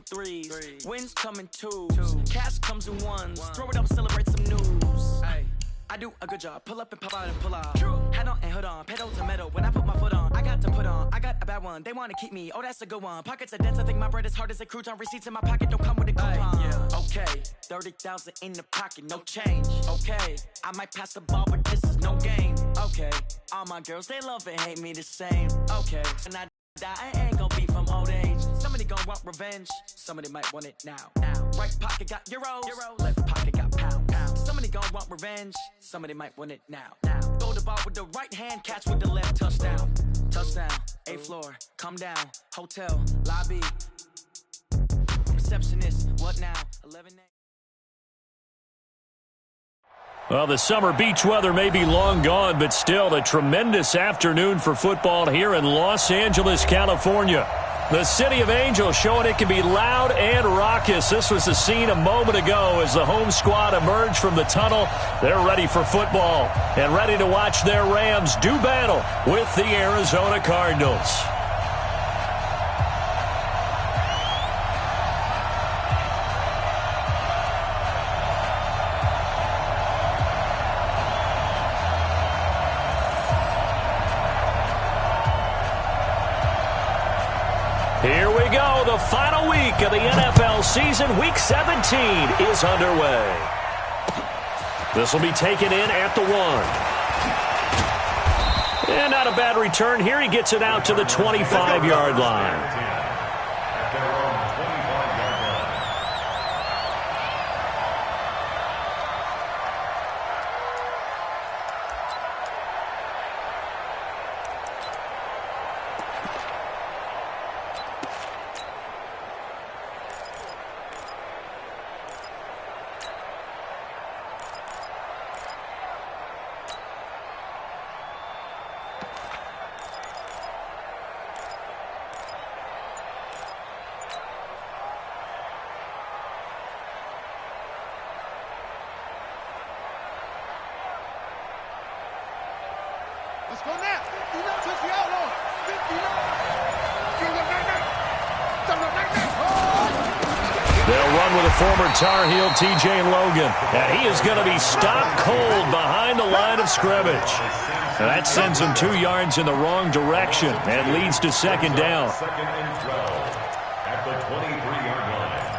threes. Wins come in twos. Cash comes in ones. Throw it up, celebrate some news. I do a good job. Pull up and pop out and pull out. Hat on and hood on. Pedal to metal. When I put my foot on, I got to put on. I got a bad one. They want to keep me. Oh, that's a good one. Pockets are dense. I think my bread is hard as a crouton. Receipts in my pocket don't come with a coupon. Okay, 30,000 in the pocket, no change. Okay, I might pass the ball, but this is no game. Okay, all my girls, they love and hate me the same. Okay, and I ain't gon' be from old age. Somebody gon' want revenge. Somebody might want it now. Right pocket got euros. Left pocket got pounds. Somebody gon' want revenge. Somebody might want it now. Throw the ball with the right hand, catch with the left. Touchdown. Touchdown. 8th floor. Come down. Hotel. Lobby. Receptionist. What now? 11. Well, the summer beach weather may be long gone, but still a tremendous afternoon for football here in Los Angeles, California. The City of Angels showing it can be loud and raucous. This was the scene a moment ago as the home squad emerged from the tunnel. They're ready for football and ready to watch their Rams do battle with the Arizona Cardinals. Here we go. The final week of the NFL season. Week 17 is underway. This will be taken in at the 1. And not a bad return here. He gets it out to the 25-yard line. Let's go now. 50 yards, touch the outlaw. 50 yards. They'll run with a former Tar Heel, T.J. Logan. And he is going to be stopped cold behind the line of scrimmage. And that sends him 2 yards in the wrong direction and leads to second down. Second and 12 at the 23-yard line.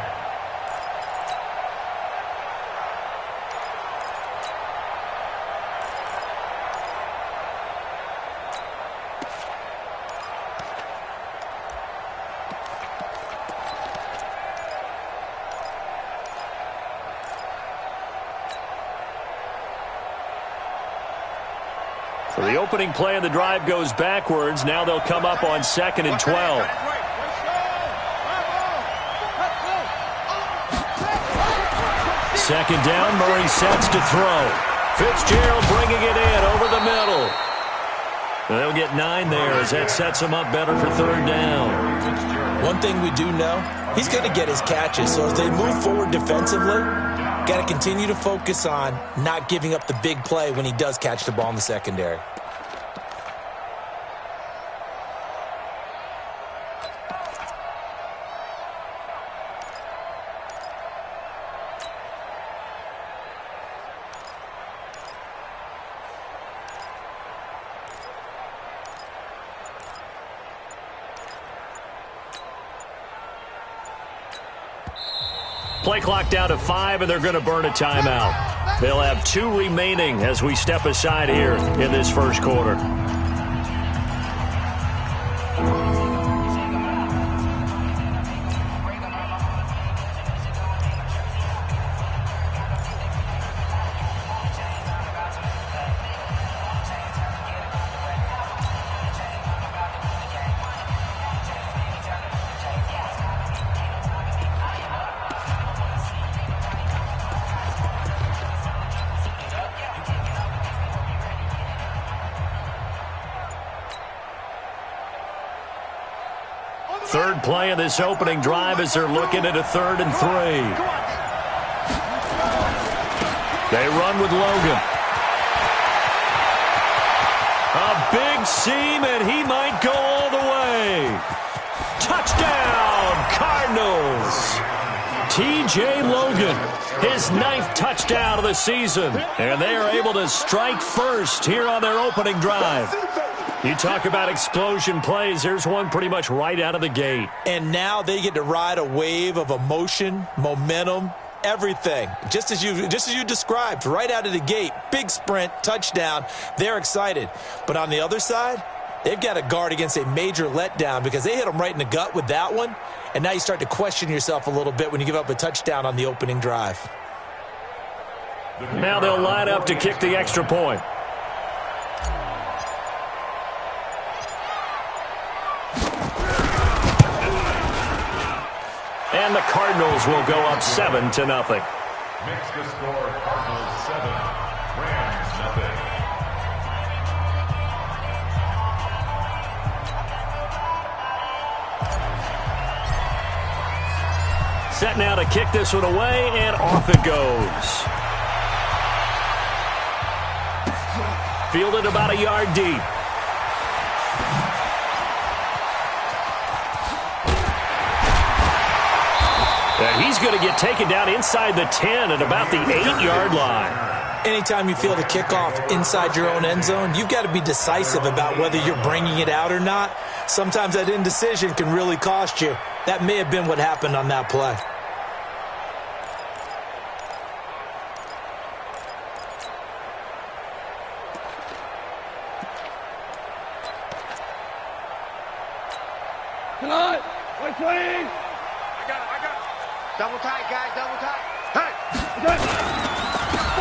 So the opening play of the drive goes backwards. Now they'll come up on 2nd and 12. Second down, Murray sets to throw. Fitzgerald bringing it in over the middle. They'll get 9 there as that sets him up better for 3rd down. One thing we do know, he's going to get his catches. So as they move forward defensively, got to continue to focus on not giving up the big play when he does catch the ball in the secondary. Play clock down to 5, and they're going to burn a timeout. They'll have 2 remaining as we step aside here in this first quarter. Third play of this opening drive as they're looking at a 3rd and 3. They run with Logan. A big seam, and he might go all the way. Touchdown, Cardinals. T.J. Logan, his 9th touchdown of the season. And they are able to strike first here on their opening drive. You talk about explosion plays. There's one pretty much right out of the gate. And now they get to ride a wave of emotion, momentum, everything. Just as you described, right out of the gate. Big sprint, touchdown. They're excited. But on the other side, they've got to guard against a major letdown because they hit them right in the gut with that one. And now you start to question yourself a little bit when you give up a touchdown on the opening drive. Now they'll line up to kick the extra point. And the Cardinals will go up 7-0. Makes the score Cardinals 7, Rams nothing. Set now to kick this one away, and off it goes. Fielded about a yard deep. And he's going to get taken down inside the 10 at about the 8-yard line. Anytime you feel the kickoff inside your own end zone, you've got to be decisive about whether you're bringing it out or not. Sometimes that indecision can really cost you. That may have been what happened on that play. Come on, wait, please. I got it. Double tight, guys, double tight. Hey, okay.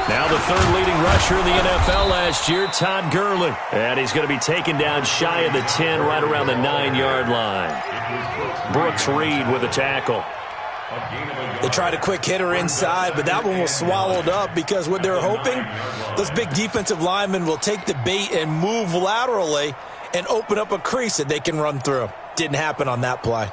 Now the third leading rusher in the NFL last year, Todd Gurley. And he's going to be taken down shy of the 10, right around the 9-yard line. Brooks Reed with a tackle. They tried a quick hitter inside, but that one was swallowed up because what they're hoping, those big defensive linemen will take the bait and move laterally and open up a crease that they can run through. Didn't happen on that play.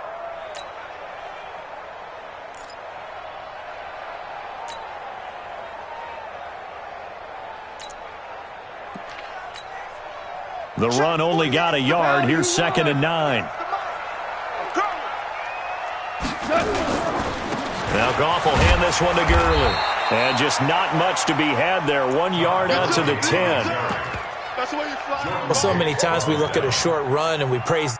The run only got a yard. Here's 2nd and 9. Now Goff will hand this one to Gurley. And just not much to be had there. 1 yard out to the 10. Well, so many times we look at a short run and we praise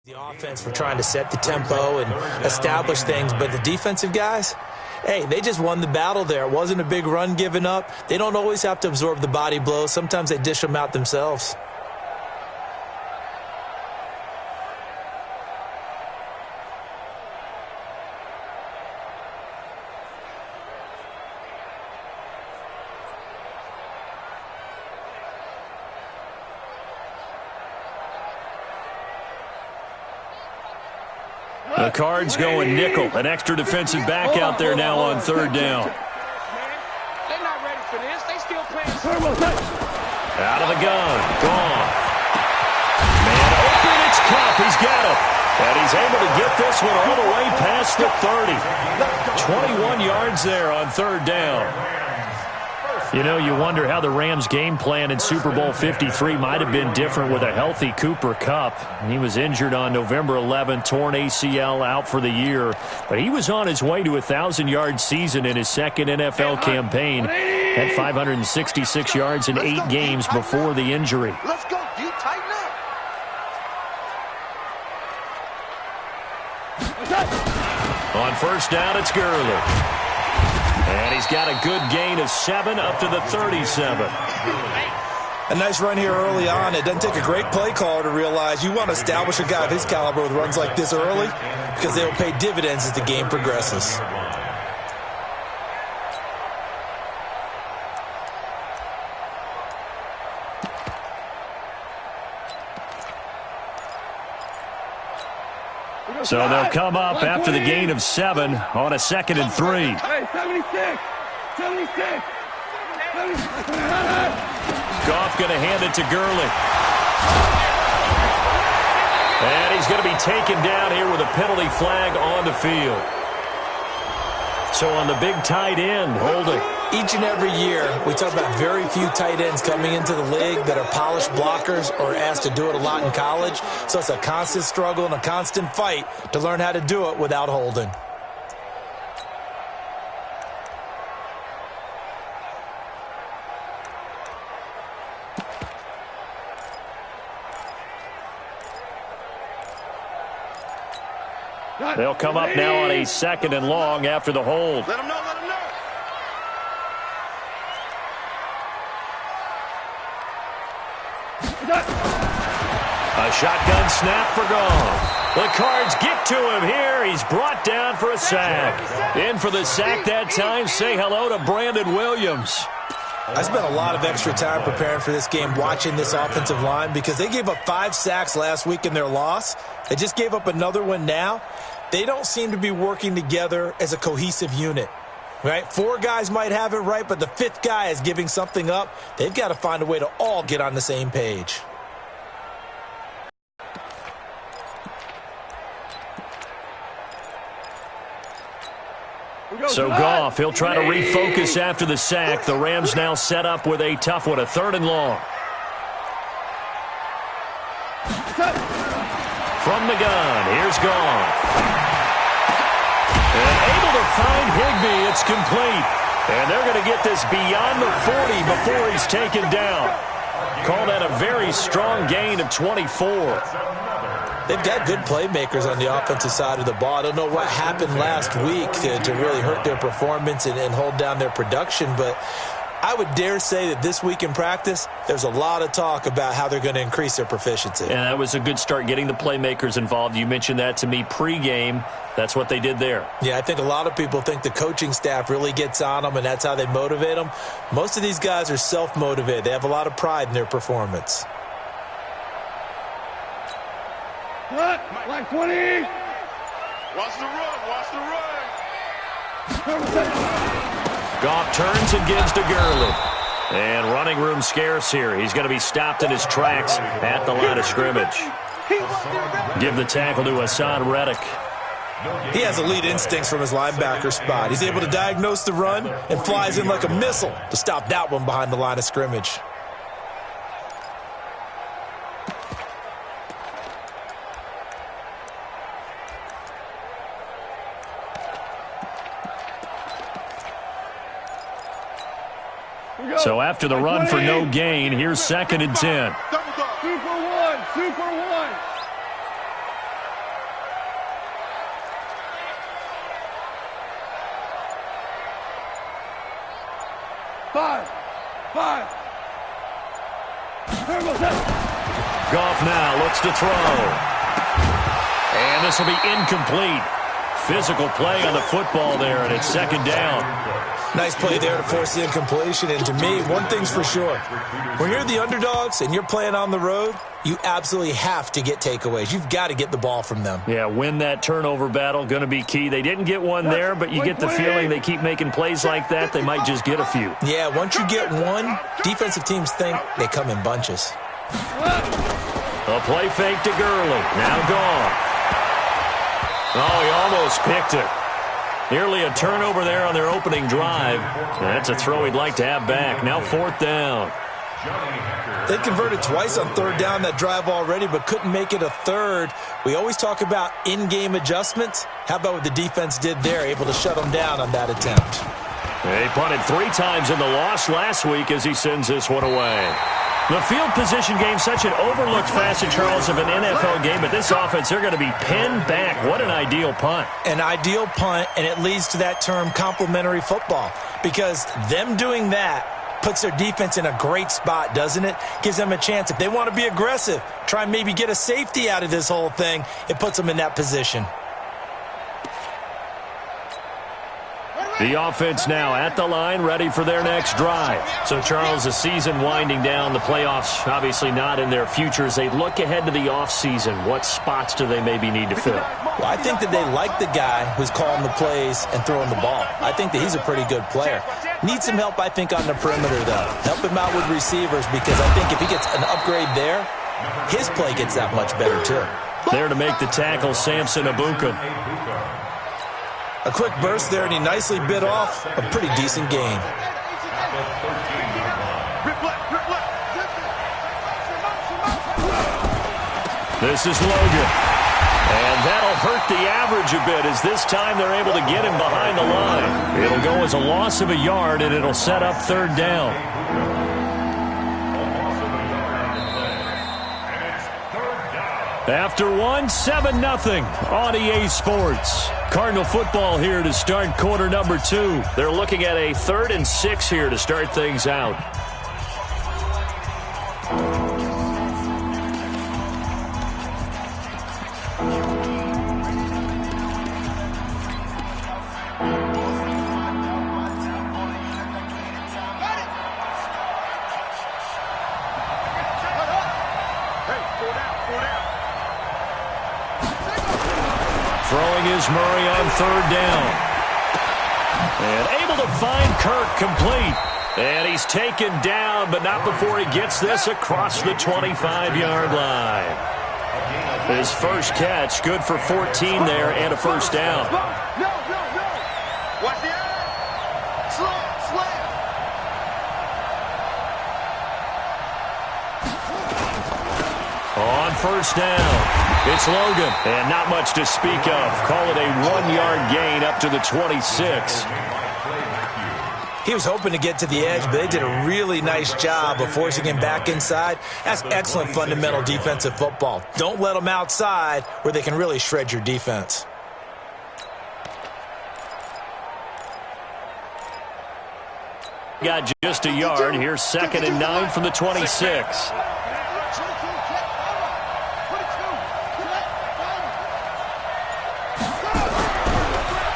the offense for trying to set the tempo and establish things, but the defensive guys, hey, they just won the battle there. It wasn't a big run given up. They don't always have to absorb the body blows. Sometimes they dish them out themselves. The Cards going nickel. An extra defensive back out there now on 3rd down. They're not ready for this. They still playing. Out of the gun. Gone. Man open. It's Cup. He's got it. And he's able to get this one all the way past the 30. 21 yards there on 3rd down. You know, you wonder how the Rams' game plan in Super Bowl 53 might have been different with a healthy Cooper Kupp. He was injured on November 11th, torn ACL, out for the year. But he was on his way to a 1,000-yard season in his second NFL campaign. Had 566 yards in 8 games before the injury. Let's go. You tighten up. On 1st down, it's Gurley. And he's got a good gain of 7 up to the 37. A nice run here early on. It doesn't take a great play caller to realize you want to establish a guy of his caliber with runs like this early because they will pay dividends as the game progresses. So they'll come up after the gain of 7 on a 2nd and 3. Hey, 76! 76! Goff going to hand it to Gurley. And he's going to be taken down here with a penalty flag on the field. So on the big tight end, holding. Each and every year, we talk about very few tight ends coming into the league that are polished blockers or asked to do it a lot in college. So it's a constant struggle and a constant fight to learn how to do it without holding. They'll come up now on a 2nd and long after the hold. Let him know, let him know. A shotgun snap for Goff. The Cards get to him here. He's brought down for a sack. In for the sack that time. Say hello to Brandon Williams. I spent a lot of extra time preparing for this game watching this offensive line because they gave up 5 sacks last week in their loss. They just gave up another one now. They don't seem to be working together as a cohesive unit. Right? 4 guys might have it right, but the 5th guy is giving something up. They've got to find a way to all get on the same page. So Goff, he'll try to refocus after the sack. The Rams now set up with a tough one, a 3rd and long. From the gun, here's Goff. And able to find Higbee, it's complete. And they're going to get this beyond the 40 before he's taken down. Call that a very strong gain of 24. They've got good playmakers on the offensive side of the ball. I don't know what happened last week to really hurt their performance and hold down their production, but I would dare say that this week in practice, there's a lot of talk about how they're going to increase their proficiency. And that was a good start, getting the playmakers involved. You mentioned that to me pregame. That's what they did there. Yeah, I think a lot of people think the coaching staff really gets on them, and that's how they motivate them. Most of these guys are self-motivated. They have a lot of pride in their performance. Cut! Black 20! Watch the run, watch the run! Goff turns and gives to Gurley. And running room scarce here. He's going to be stopped in his tracks at the line of scrimmage. Give the tackle to Hassan Reddick. He has elite instincts from his linebacker spot. He's able to diagnose the run and flies in like a missile to stop that one behind the line of scrimmage. So after the run for no gain, here's 2nd and 10. Super 1, Super 1. Five. Goff now looks to throw. And this will be incomplete. Physical play on the football there, and it's 2nd down. Nice play there to force the incompletion. And to me, one thing's for sure. When you're the underdogs and you're playing on the road, you absolutely have to get takeaways. You've got to get the ball from them. Yeah, win that turnover battle, going to be key. They didn't get one there, but you get the feeling they keep making plays like that, they might just get a few. Yeah, once you get one, defensive teams think they come in bunches. A play fake to Gurley. Now gone. Oh, he almost picked it. Nearly a turnover there on their opening drive. That's a throw he'd like to have back. Now 4th down. They converted twice on 3rd down that drive already, but couldn't make it a 3rd. We always talk about in-game adjustments. How about what the defense did there, able to shut them down on that attempt? He punted 3 times in the loss last week as he sends this one away. The field position game, such an overlooked facet, Charles, of an NFL game, but this offense, they're going to be pinned back. What an ideal punt. An ideal punt, and it leads to that term complementary football, because them doing that Puts their defense in a great spot, doesn't it? Gives them a chance. If they want to be aggressive, try and maybe get a safety out of this whole thing, it puts them in that position. The offense now at the line, ready for their next drive. So, Charles, the season winding down, the playoffs obviously not in their future. As they look ahead to the offseason, what spots do they maybe need to fill? Well, I think that they like the guy who's calling the plays and throwing the ball. I think that he's a pretty good player. Needs some help, I think, on the perimeter, though. Help him out with receivers, because I think if he gets an upgrade there, his play gets that much better, too. There to make the tackle, Samson Abuka. A quick burst there, and he nicely bit off a pretty decent gain. This is Logan. And that'll hurt the average a bit, as this time they're able to get him behind the line. It'll go as a loss of a yard, and it'll set up third down. After 7-0 on EA Sports. Cardinal football here to start quarter number 2. They're looking at a 3rd and 6 here to start things out. Throwing is Murray on 3rd down. And able to find Kirk complete. And he's taken down, but not before he gets this across the 25-yard line. His first catch, good for 14 there and a first down. No. Watch the eye. Slam. On first down. It's Logan, and not much to speak of. Call it a 1-yard gain up to the 26. He was hoping to get to the edge, but they did a really nice job of forcing him back inside. That's excellent fundamental defensive football. Don't let them outside where they can really shred your defense. Got just a yard. Here's 2nd and 9 from the 26.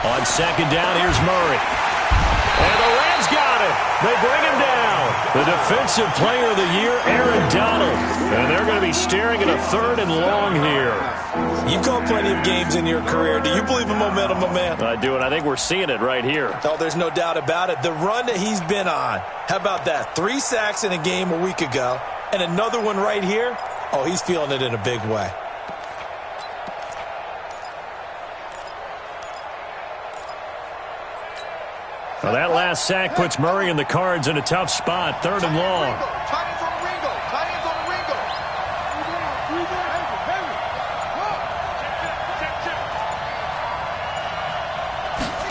On 2nd down, here's Murray. And the Rams got him. They bring him down. The defensive player of the year, Aaron Donald. And they're going to be staring at a 3rd and long here. You've called plenty of games in your career. Do you believe in momentum, my man? I do, and I think we're seeing it right here. Oh, there's no doubt about it. The run that he's been on. How about that? 3 sacks in a game a week ago. And another one right here. Oh, he's feeling it in a big way. Well, that last sack puts Murray and the Cards in a tough spot. 3rd and long.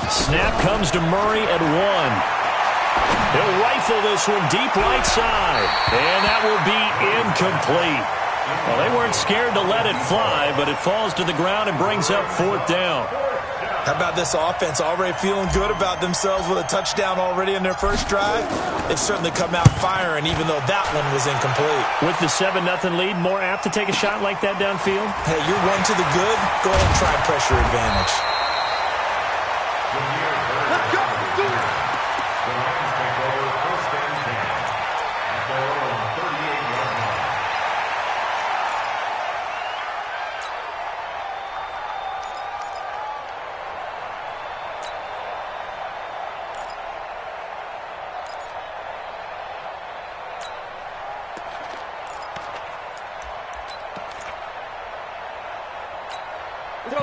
Snap comes to Murray at 1. He'll rifle this one deep right side. And that will be incomplete. Well, they weren't scared to let it fly, but it falls to the ground and brings up 4th down. How about this offense already feeling good about themselves with a touchdown already in their first drive? They've certainly come out firing, even though that one was incomplete. With the 7-0 lead, more apt to take a shot like that downfield? Hey, you're 1 to the good. Go ahead and try pressure advantage. Let's go. Do it. The Rams take over 1st and 10 at their own 38-yard line.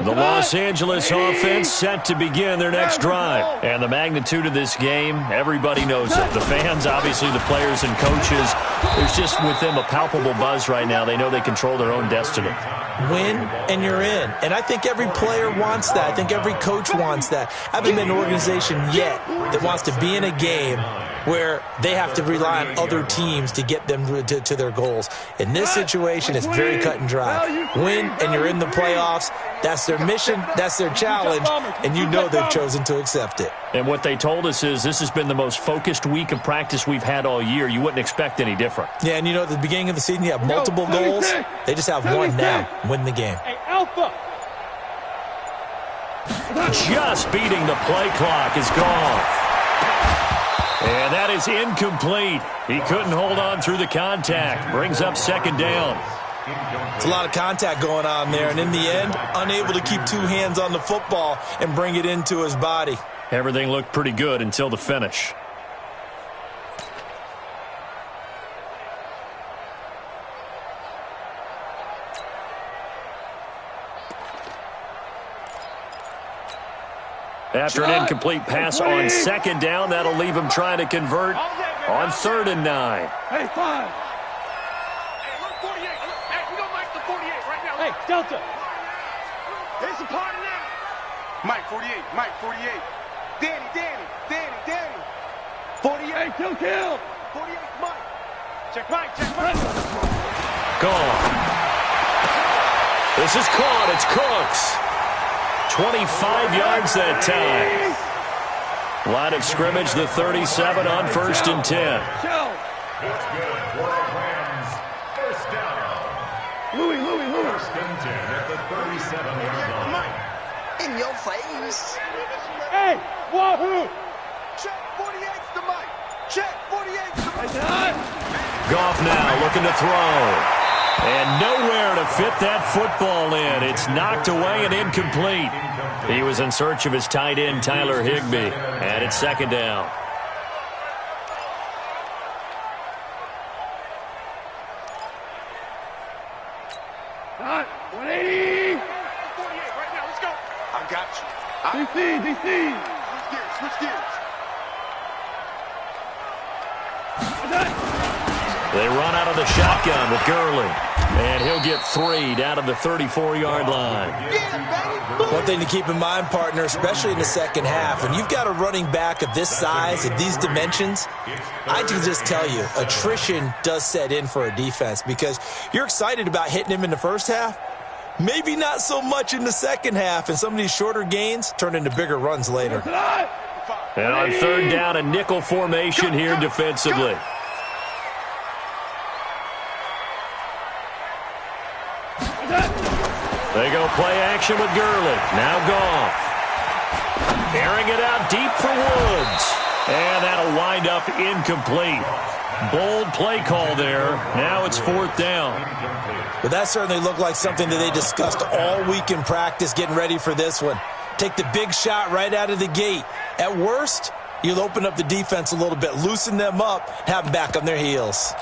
The Los Angeles offense set to begin their next drive. And the magnitude of this game, everybody knows it. The fans, obviously the players and coaches. There's just with them a palpable buzz right now. They know they control their own destiny. Win, and you're in. And I think every player wants that. I think every coach wants that. I haven't been an organization yet that wants to be in a game where they have to rely on other teams to get them to their goals. In this situation, it's very cut and dry. Win, and you're in the playoffs. That's their mission. That's their challenge. And you know they've chosen to accept it. And what they told us is this has been the most focused week of practice we've had all year. You wouldn't expect any different. Yeah, and you know at the beginning of the season you have multiple goals. They just have one now. Win the game. Hey, Alpha. Just beating the play clock is gone. And that is incomplete. He couldn't hold on through the contact. Brings up second down. It's a lot of contact going on there, and in the end, unable to keep two hands on the football and bring it into his body. Everything looked pretty good until the finish. After an incomplete pass on second down, that'll leave him trying to convert on 3rd and 9. Hey, 5. Hey, look, 48. Hey, we don't like the 48 right now. Hey, Delta. It's a party now. Mike, 48. Mike, 48. Danny. 48, kill. 48, Mike. Check Mike. Gone. This is caught. It's Cooks. 25 yards that time. Line of scrimmage, the 37 on 1st and 10. That's good for the Rams. First down. Louis. 1st and 10 at the 37-yard line. In your face. Hey, Wahoo. Check 48's the mic. Check 48's the mic. Goff now looking to throw. And nowhere to fit that football in. It's knocked away and incomplete. He was in search of his tight end, Tyler Higbee. And it's second down. Hot, 180. 48 right now. Let's go. I got you. DC. Switch gears. They run out of the shotgun with Gurley. And he'll get 3 down to the 34-yard line. One thing to keep in mind, partner, especially in the second half, when you've got a running back of this size, of these dimensions, I can just tell you, attrition does set in for a defense because you're excited about hitting him in the first half, maybe not so much in the second half, and some of these shorter gains turn into bigger runs later. And on 3rd down, a nickel formation here defensively. They go play action with Gurley. Now Goff. Airing it out deep for Woods. And that'll wind up incomplete. Bold play call there. Now it's 4th down. But that certainly looked like something that they discussed all week in practice getting ready for this one. Take the big shot right out of the gate. At worst, you'll open up the defense a little bit, loosen them up, have them back on their heels.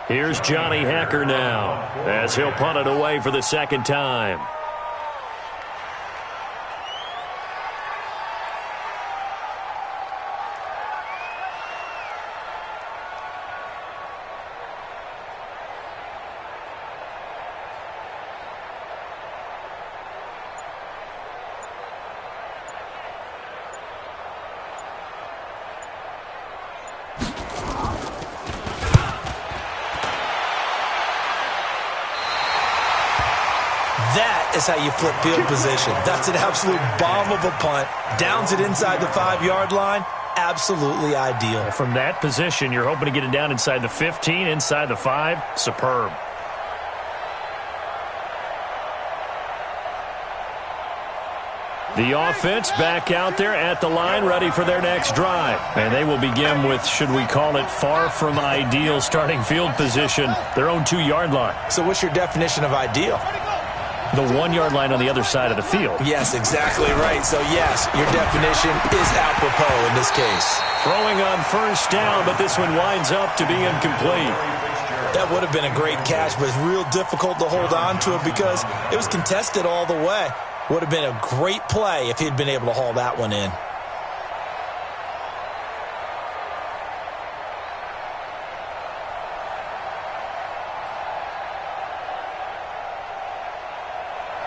Here's Johnny Hacker now as he'll punt it away for the second time. That is how you flip field position. That's an absolute bomb of a punt. Downs it inside the 5-yard line. Absolutely ideal. From that position, you're hoping to get it down inside the 15, inside the 5. Superb. The offense back out there at the line, ready for their next drive. And they will begin with, should we call it, far from ideal starting field position, their own 2-yard line. So what's your definition of ideal? The 1-yard line on the other side of the field. Yes, exactly right. So, yes, your definition is apropos in this case. Throwing on first down, but this one winds up to be incomplete. That would have been a great catch, but it's real difficult to hold on to it because it was contested all the way. Would have been a great play if he'd been able to haul that one in.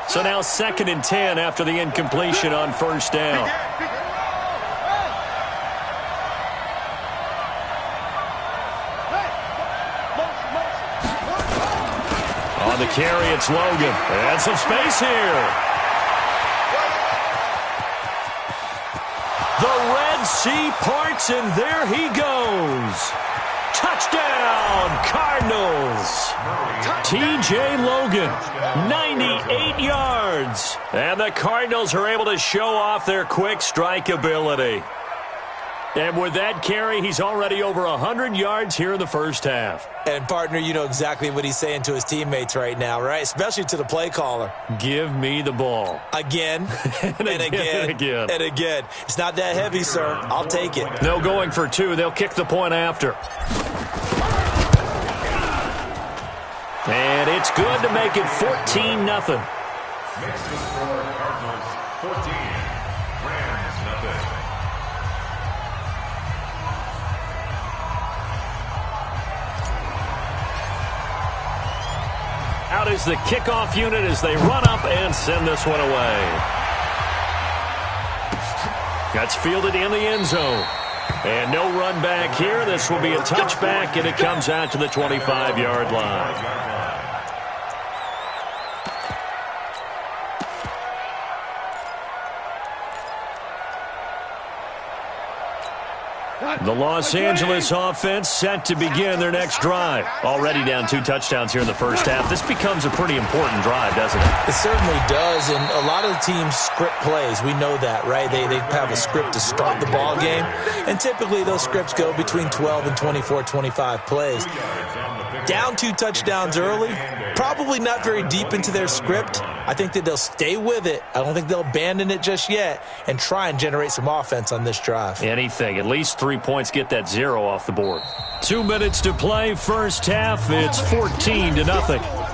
So now 2nd and 10 after the incompletion on first down. On the carry, it's Logan. And some space here. The Red Sea parts, and there he goes. Touchdown, Cardinals. T.J. Logan, 98 yards. And the Cardinals are able to show off their quick strike ability. And with that carry, he's already over 100 yards here in the first half. And, partner, you know exactly what he's saying to his teammates right now, right? Especially to the play caller. Give me the ball. Again, and again. And again. It's not that heavy, sir. I'll take it. No going for two. They'll kick the point after. And it's good to make it 14-0. Next to score, Cardinals 14, Rams nothing. Out is the kickoff unit as they run up and send this one away. That's fielded in the end zone. And no run back here. This will be a touchback, and it comes out to the 25-yard line. The Los Angeles offense set to begin their next drive. Already down 2 touchdowns here in the first half. This becomes a pretty important drive, doesn't it? It certainly does, and a lot of the teams script plays. We know that, right? They have a script to start the ball game, and typically those scripts go between 12 and 24, 25 plays. Down 2 touchdowns early, probably not very deep into their script. I think that they'll stay with it. I don't think they'll abandon it just yet and try and generate some offense on this drive. Anything. At least 3 points, get that 0 off the board. 2 minutes to play, first half. It's 14-0.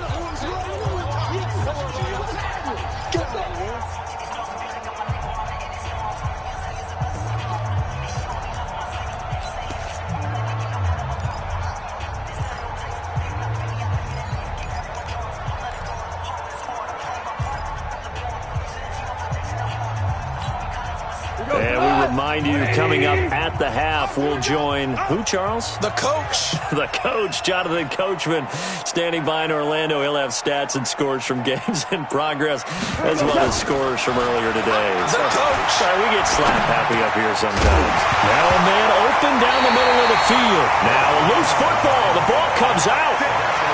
And we remind you, coming up at the half, we'll join who, Charles? The coach. The coach, Jonathan Coachman, standing by in Orlando. He'll have stats and scores from games in progress, as well as scores from earlier today. The coach. Sorry, we get slap happy up here sometimes. Now a man open down the middle of the field. Now a loose football. The ball comes out.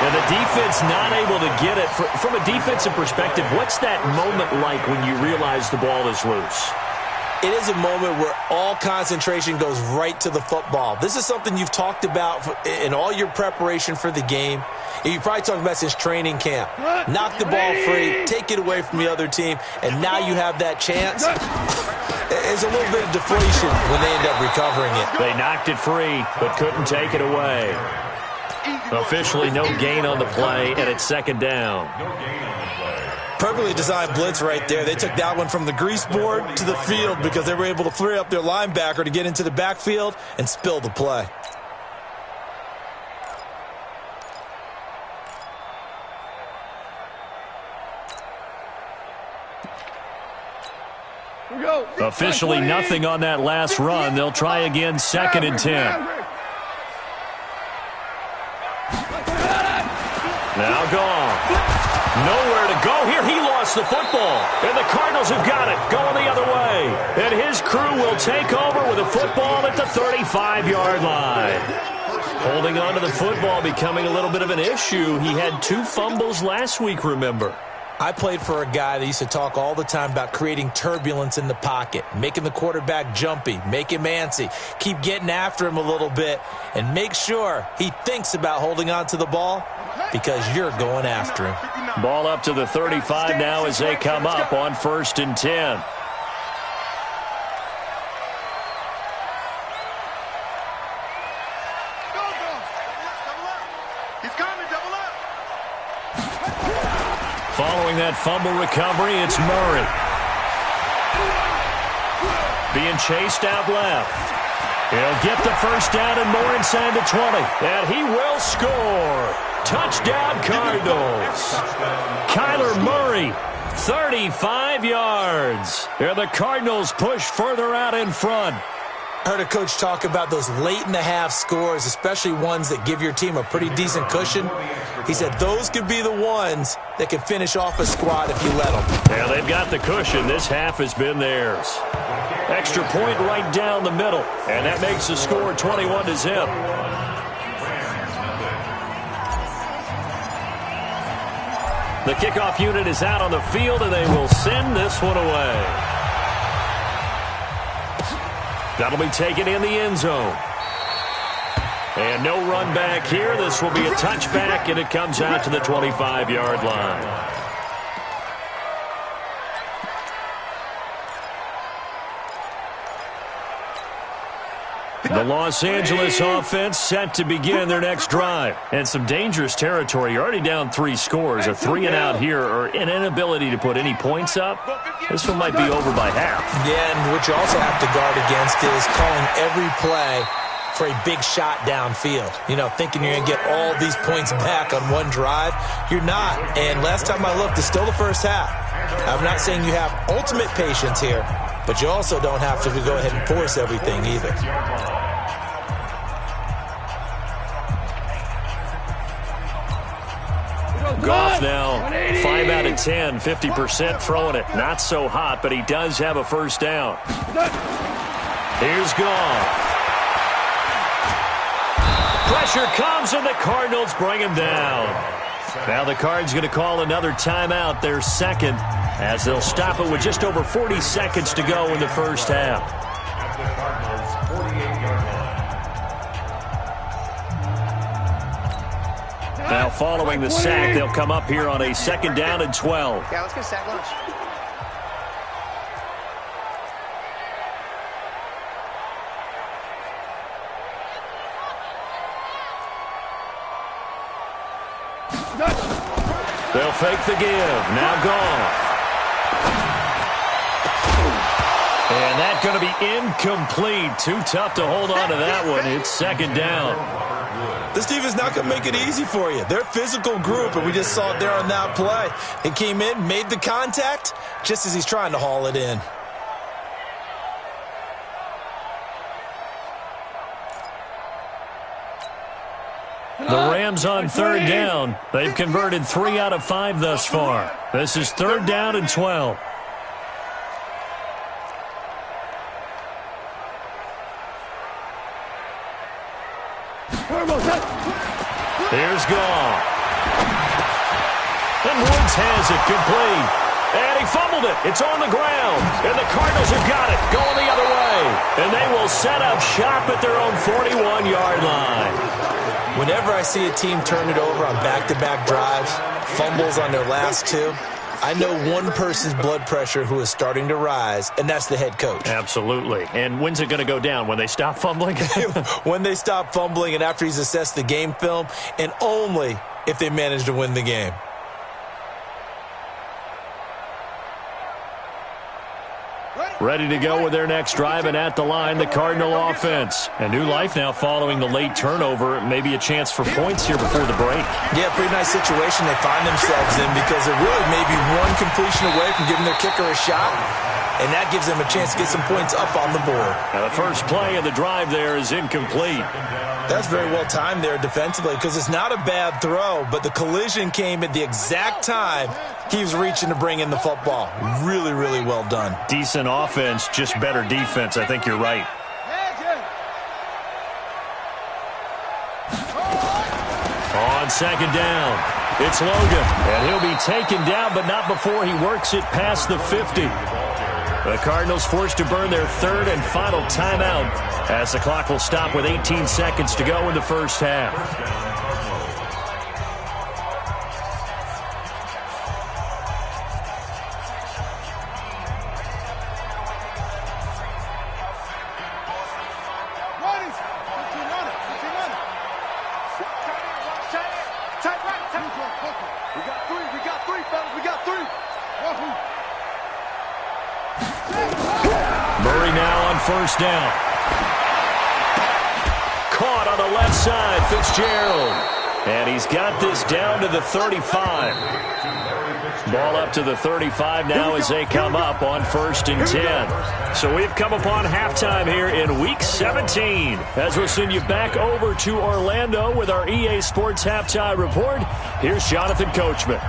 And the defense not able to get it. From a defensive perspective, what's that moment like when you realize the ball is loose? It is a moment where all concentration goes right to the football. This is something you've talked about in all your preparation for the game. And you probably talked about since training camp. Knock the ball free, take it away from the other team, and now you have that chance. There's a little bit of deflation when they end up recovering it. They knocked it free, but couldn't take it away. Officially no gain on the play, and it's second down. Perfectly designed blitz right there. They took that one from the grease board to the field because they were able to free up their linebacker to get into the backfield and spill the play. Officially nothing on that last run. They'll try again, 2nd and 10. Now gone. Nowhere to go here. He lost the football. And the Cardinals have got it. Going the other way. And his crew will take over with a football at the 35-yard line. Holding on to the football becoming a little bit of an issue. He had 2 fumbles last week, remember. I played for a guy that used to talk all the time about creating turbulence in the pocket, making the quarterback jumpy, make him antsy, keep getting after him a little bit, and make sure he thinks about holding on to the ball because you're going after him. Ball up to the 35 now as they come up on 1st and 10. Following that fumble recovery, it's Murray. Being chased out left. He'll get the first down and more inside the 20. And he will score. Touchdown, Cardinals. Kyler Murray, 35 yards. Here the Cardinals push further out in front. I heard a coach talk about those late-in-the-half scores, especially ones that give your team a pretty decent cushion. He said those could be the ones that can finish off a squad if you let them. Yeah, they've got the cushion. This half has been theirs. Extra point right down the middle, and that makes the score 21-0. The kickoff unit is out on the field, and they will send this one away. That'll be taken in the end zone. And no run back here. This will be a touchback, and it comes out to the 25-yard line. The Los Angeles offense set to begin their next drive. And some dangerous territory. You're already down 3 scores. A 3-and-out here or an inability to put any points up. This one might be over by half. Yeah, and what you also have to guard against is calling every play for a big shot downfield. You know, thinking you're going to get all these points back on one drive. You're not. And last time I looked, it's still the first half. I'm not saying you have ultimate patience here, but you also don't have to go ahead and force everything either. Goff now, 5 out of 10, 50% throwing it. Not so hot, but he does have a first down. Here's Goff. Pressure comes, and the Cardinals bring him down. Now the Cards going to call another timeout, their second, as they'll stop it with just over 40 seconds to go in the first half. Now following the sack, they'll come up here on a 2nd down and 12. Yeah, let's get sack lunch. They'll fake the give. Now Goff. And that's going to be incomplete. Too tough to hold on to that one. It's 2nd down. This team is not going to make it easy for you. They're a physical group, and we just saw it there on that play. He came in, made the contact, just as he's trying to haul it in. The Rams on 3rd down. They've converted 3 out of 5 thus far. This is 3rd down and 12. Here's Goff. And Woods has it complete. And he fumbled it. It's on the ground. And the Cardinals have got it. Going the other way. And they will set up shop at their own 41-yard line. Whenever I see a team turn it over on back-to-back drives, fumbles on their last 2, I know one person's blood pressure who is starting to rise, and that's the head coach. Absolutely. And when's it going to go down? When they stop fumbling? When they stop fumbling and after he's assessed the game film, and only if they manage to win the game. Ready to go with their next drive, and at the line, the Cardinal offense. A new life now following the late turnover. Maybe a chance for points here before the break. Yeah, pretty nice situation they find themselves in because they're really maybe one completion away from giving their kicker a shot, and that gives them a chance to get some points up on the board. Now the first play of the drive there is incomplete. That's very well timed there defensively because it's not a bad throw, but the collision came at the exact time he was reaching to bring in the football. Really, really well done. Decent offense, just better defense. I think you're right. On 2nd down, it's Logan, and he'll be taken down, but not before he works it past the 50. The Cardinals forced to burn their 3rd and final timeout as the clock will stop with 18 seconds to go in the first half. Murray now on 1st down. Caught on the left side, Fitzgerald. And he's got this down to the 35. Ball up to the 35 now as they come up on 1st and 10. So we've come upon halftime here in Week 17. As we'll send you back over to Orlando with our EA Sports Halftime Report, here's Jonathan Coachman.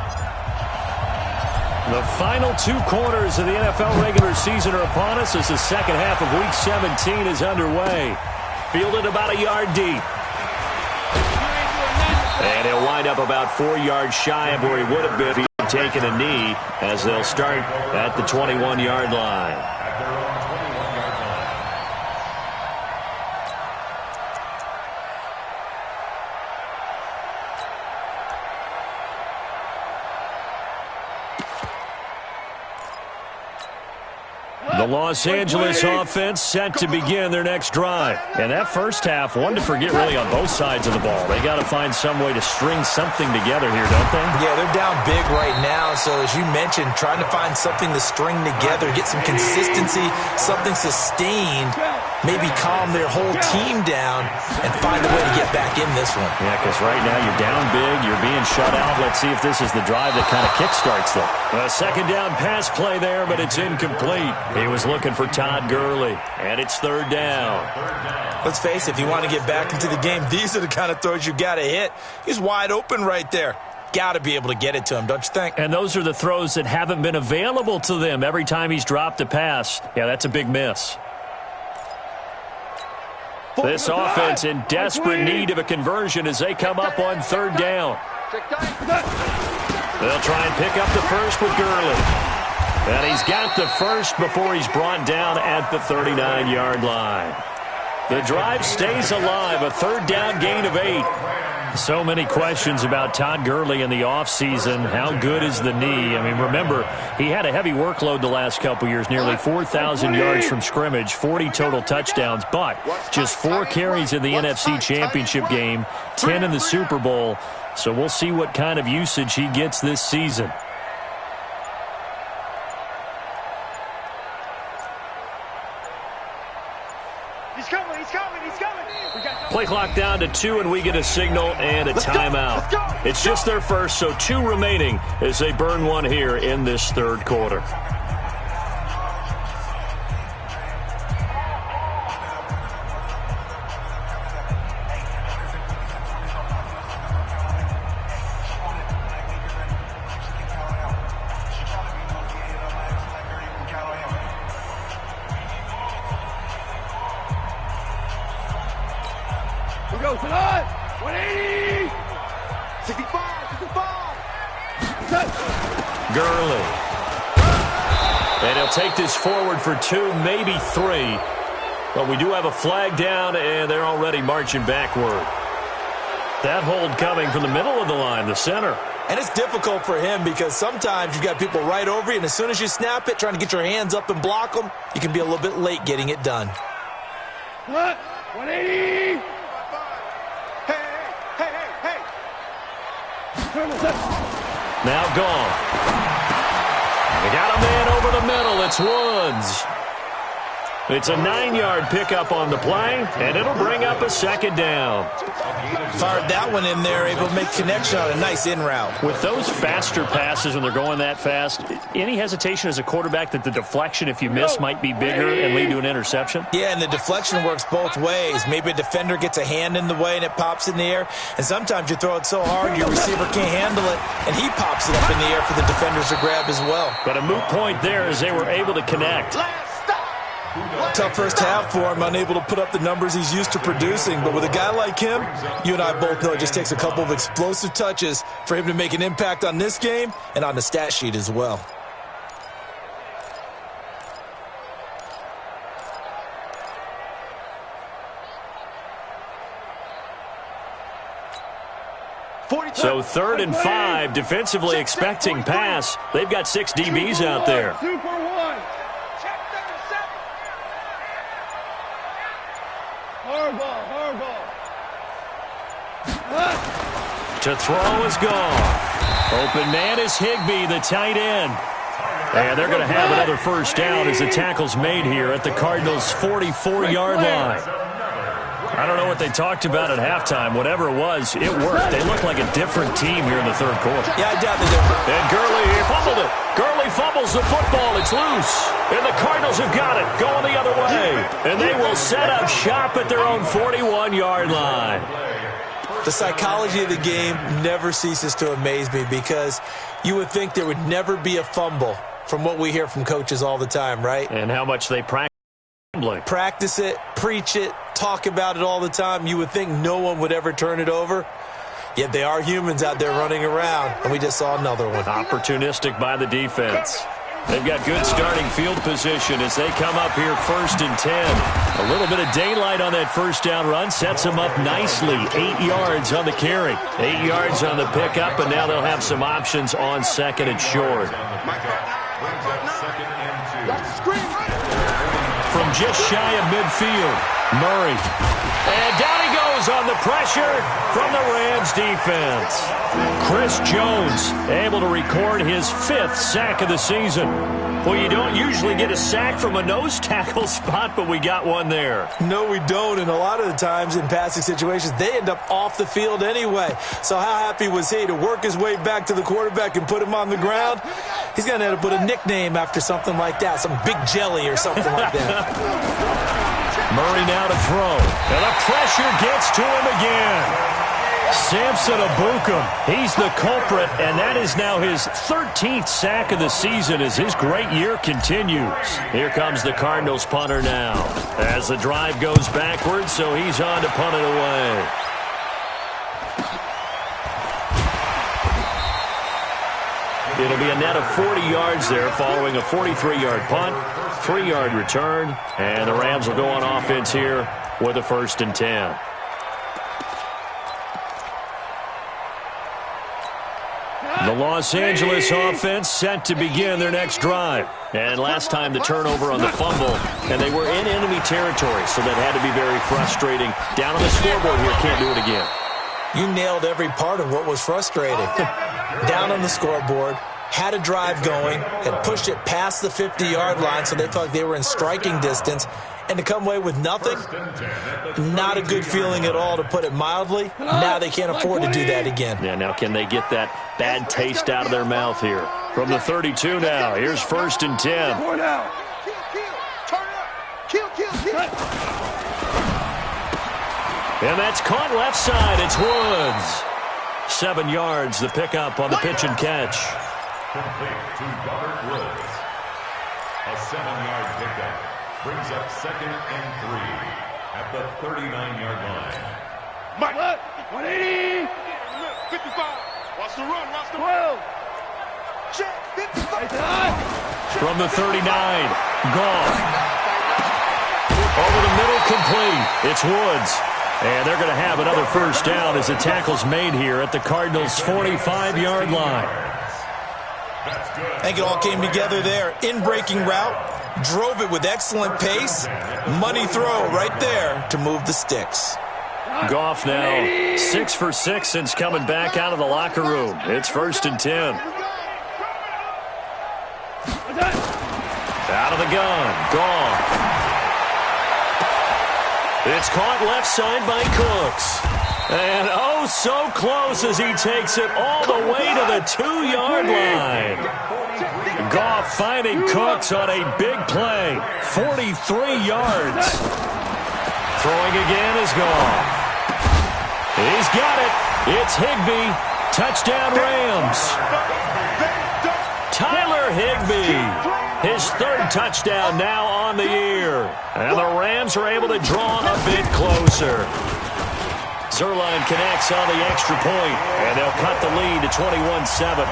The final 2 quarters of the NFL regular season are upon us as the second half of Week 17 is underway. Fielded about a yard deep. And he'll wind up about 4 yards shy of where he would have been if he had taken a knee, as they'll start at the 21-yard line. The Los Angeles offense set to begin their next drive. And that first half, one to forget really on both sides of the ball. They got to find some way to string something together here, don't they? Yeah, they're down big right now. So as you mentioned, trying to find something to string together, get some consistency, something sustained, maybe calm their whole team down and find a way to get back in this one. Yeah, because right now you're down big, you're being shut out. Let's see if this is the drive that kind of kickstarts them. A second down pass play there, but it's incomplete. He was looking for Todd Gurley, and it's 3rd down. Let's face it, if you want to get back into the game, these are the kind of throws you got to hit. He's wide open right there. Got to be able to get it to him, don't you think? And those are the throws that haven't been available to them every time he's dropped a pass. Yeah, that's a big miss. This offense in desperate need of a conversion as they come up on 3rd down. They'll try and pick up the first with Gurley. And he's got the first before he's brought down at the 39-yard line. The drive stays alive, a 3rd down gain of 8. So many questions about Todd Gurley in the offseason. How good is the knee? I mean, remember, he had a heavy workload the last couple years, nearly 4,000 yards from scrimmage, 40 total touchdowns, but just 4 carries in the NFC Championship game, 10 in the Super Bowl. So we'll see what kind of usage he gets this season. Play clock down to 2, and we get a signal and a timeout. It's just their first, so 2 remaining as they burn one here in this 3rd quarter. Gurley. And he'll take this forward for 2, maybe 3. But we do have a flag down, and they're already marching backward. That hold coming from the middle of the line, the center. And it's difficult for him because sometimes you've got people right over you, and as soon as you snap it, trying to get your hands up and block them, you can be a little bit late getting it done. 180! Hey! Now gone. They got a man over the middle. It's Woods. It's a 9-yard pickup on the play, and it'll bring up a 2nd down. Fired that one in there, able to make connection on a nice in route. With those faster passes when they're going that fast, any hesitation as a quarterback that the deflection, if you miss, might be bigger and lead to an interception? Yeah, and the deflection works both ways. Maybe a defender gets a hand in the way and it pops in the air, and sometimes you throw it so hard your receiver can't handle it, and he pops it up in the air for the defenders to grab as well. But a moot point there as they were able to connect. Tough first half for him, unable to put up the numbers he's used to producing. But with a guy like him, you and I both know it just takes a couple of explosive touches for him to make an impact on this game and on the stat sheet as well. So 3rd and 5, defensively expecting pass. They've got 6 DBs out there. 2 for 1. Hard ball. To throw is gone. Open man is Higbee, the tight end. And they're going to have another first down as the tackle's made here at the Cardinals' 44-yard line. I don't know what they talked about at halftime. Whatever it was, it worked. They look like a different team here in the third quarter. Yeah, I doubt they're different. And Gurley, he fumbled it. Gurley fumbles the football. It's loose. And the Cardinals have got it, going the other way. And they will set up shop at their own 41-yard line. The psychology of the game never ceases to amaze me because you would think there would never be a fumble from what we hear from coaches all the time, right? And how much they practice it, preach it, talk about it all the time. You would think no one would ever turn it over. Yet they are humans out there running around, and we just saw another one. Opportunistic by the defense. They've got good starting field position as they come up here 1st and 10. A little bit of daylight on that first down run sets them up nicely. 8 yards on the carry, 8 yards on the pickup, and now they'll have some options on 2nd and short. From just shy of midfield, Murray. And down he goes on the pressure from the Rams defense. Chris Jones able to record his 5th sack of the season. Well, you don't usually get a sack from a nose tackle spot, but we got one there. No, we don't, and a lot of the times in passing situations, they end up off the field anyway. So how happy was he to work his way back to the quarterback and put him on the ground? He's going to have to put a nickname after something like that, some Big Jelly or something like that. Murray now to throw, and the pressure gets to him again. Samson Abukum, he's the culprit, and that is now his 13th sack of the season as his great year continues. Here comes the Cardinals punter now as the drive goes backwards, so he's on to punt it away. It'll be a net of 40 yards there following a 43-yard punt, 3-yard return, and the Rams will go on offense here with a 1st and 10. The Los Angeles offense set to begin their next drive. And last time the turnover on the fumble, and they were in enemy territory, so that had to be very frustrating. Down on the scoreboard here, can't do it again. You nailed every part of what was frustrating. Down on the scoreboard, had a drive going, had pushed it past the 50-yard line, so they felt like they were in striking distance, and to come away with nothing, not a good feeling at all, to put it mildly. Now they can't afford to do that again. Yeah, now can they get that bad taste out of their mouth here? From the 32 now, here's 1st and 10. And that's caught left side. It's Woods. 7 yards, the pickup on the pitch and catch. Complete to Robert Woods. A 7-yard pickup brings up 2nd and 3 at the 39-yard line. Mike, 180. 55. Watch the run. Watch the 12. Check. 55. From the 39, gone. Over the middle, complete. It's Woods. And they're going to have another first down as the tackle's made here at the Cardinals' 45-yard line. I think it all came together there. In-breaking route, drove it with excellent pace. Money throw right there to move the sticks. Goff now 6 for 6 since coming back out of the locker room. It's 1st and 10. Out of the gun, Goff. It's caught left side by Cooks. And oh, so close as he takes it all the way to the 2-yard line. Goff finding Cooks on a big play. 43 yards. Throwing again is Goff. He's got it. It's Higbee. Touchdown Rams. Tyler Higbee. His 3rd touchdown now on the year. And the Rams are able to draw a bit closer. Zerline connects on the extra point, and they'll cut the lead to 21-7.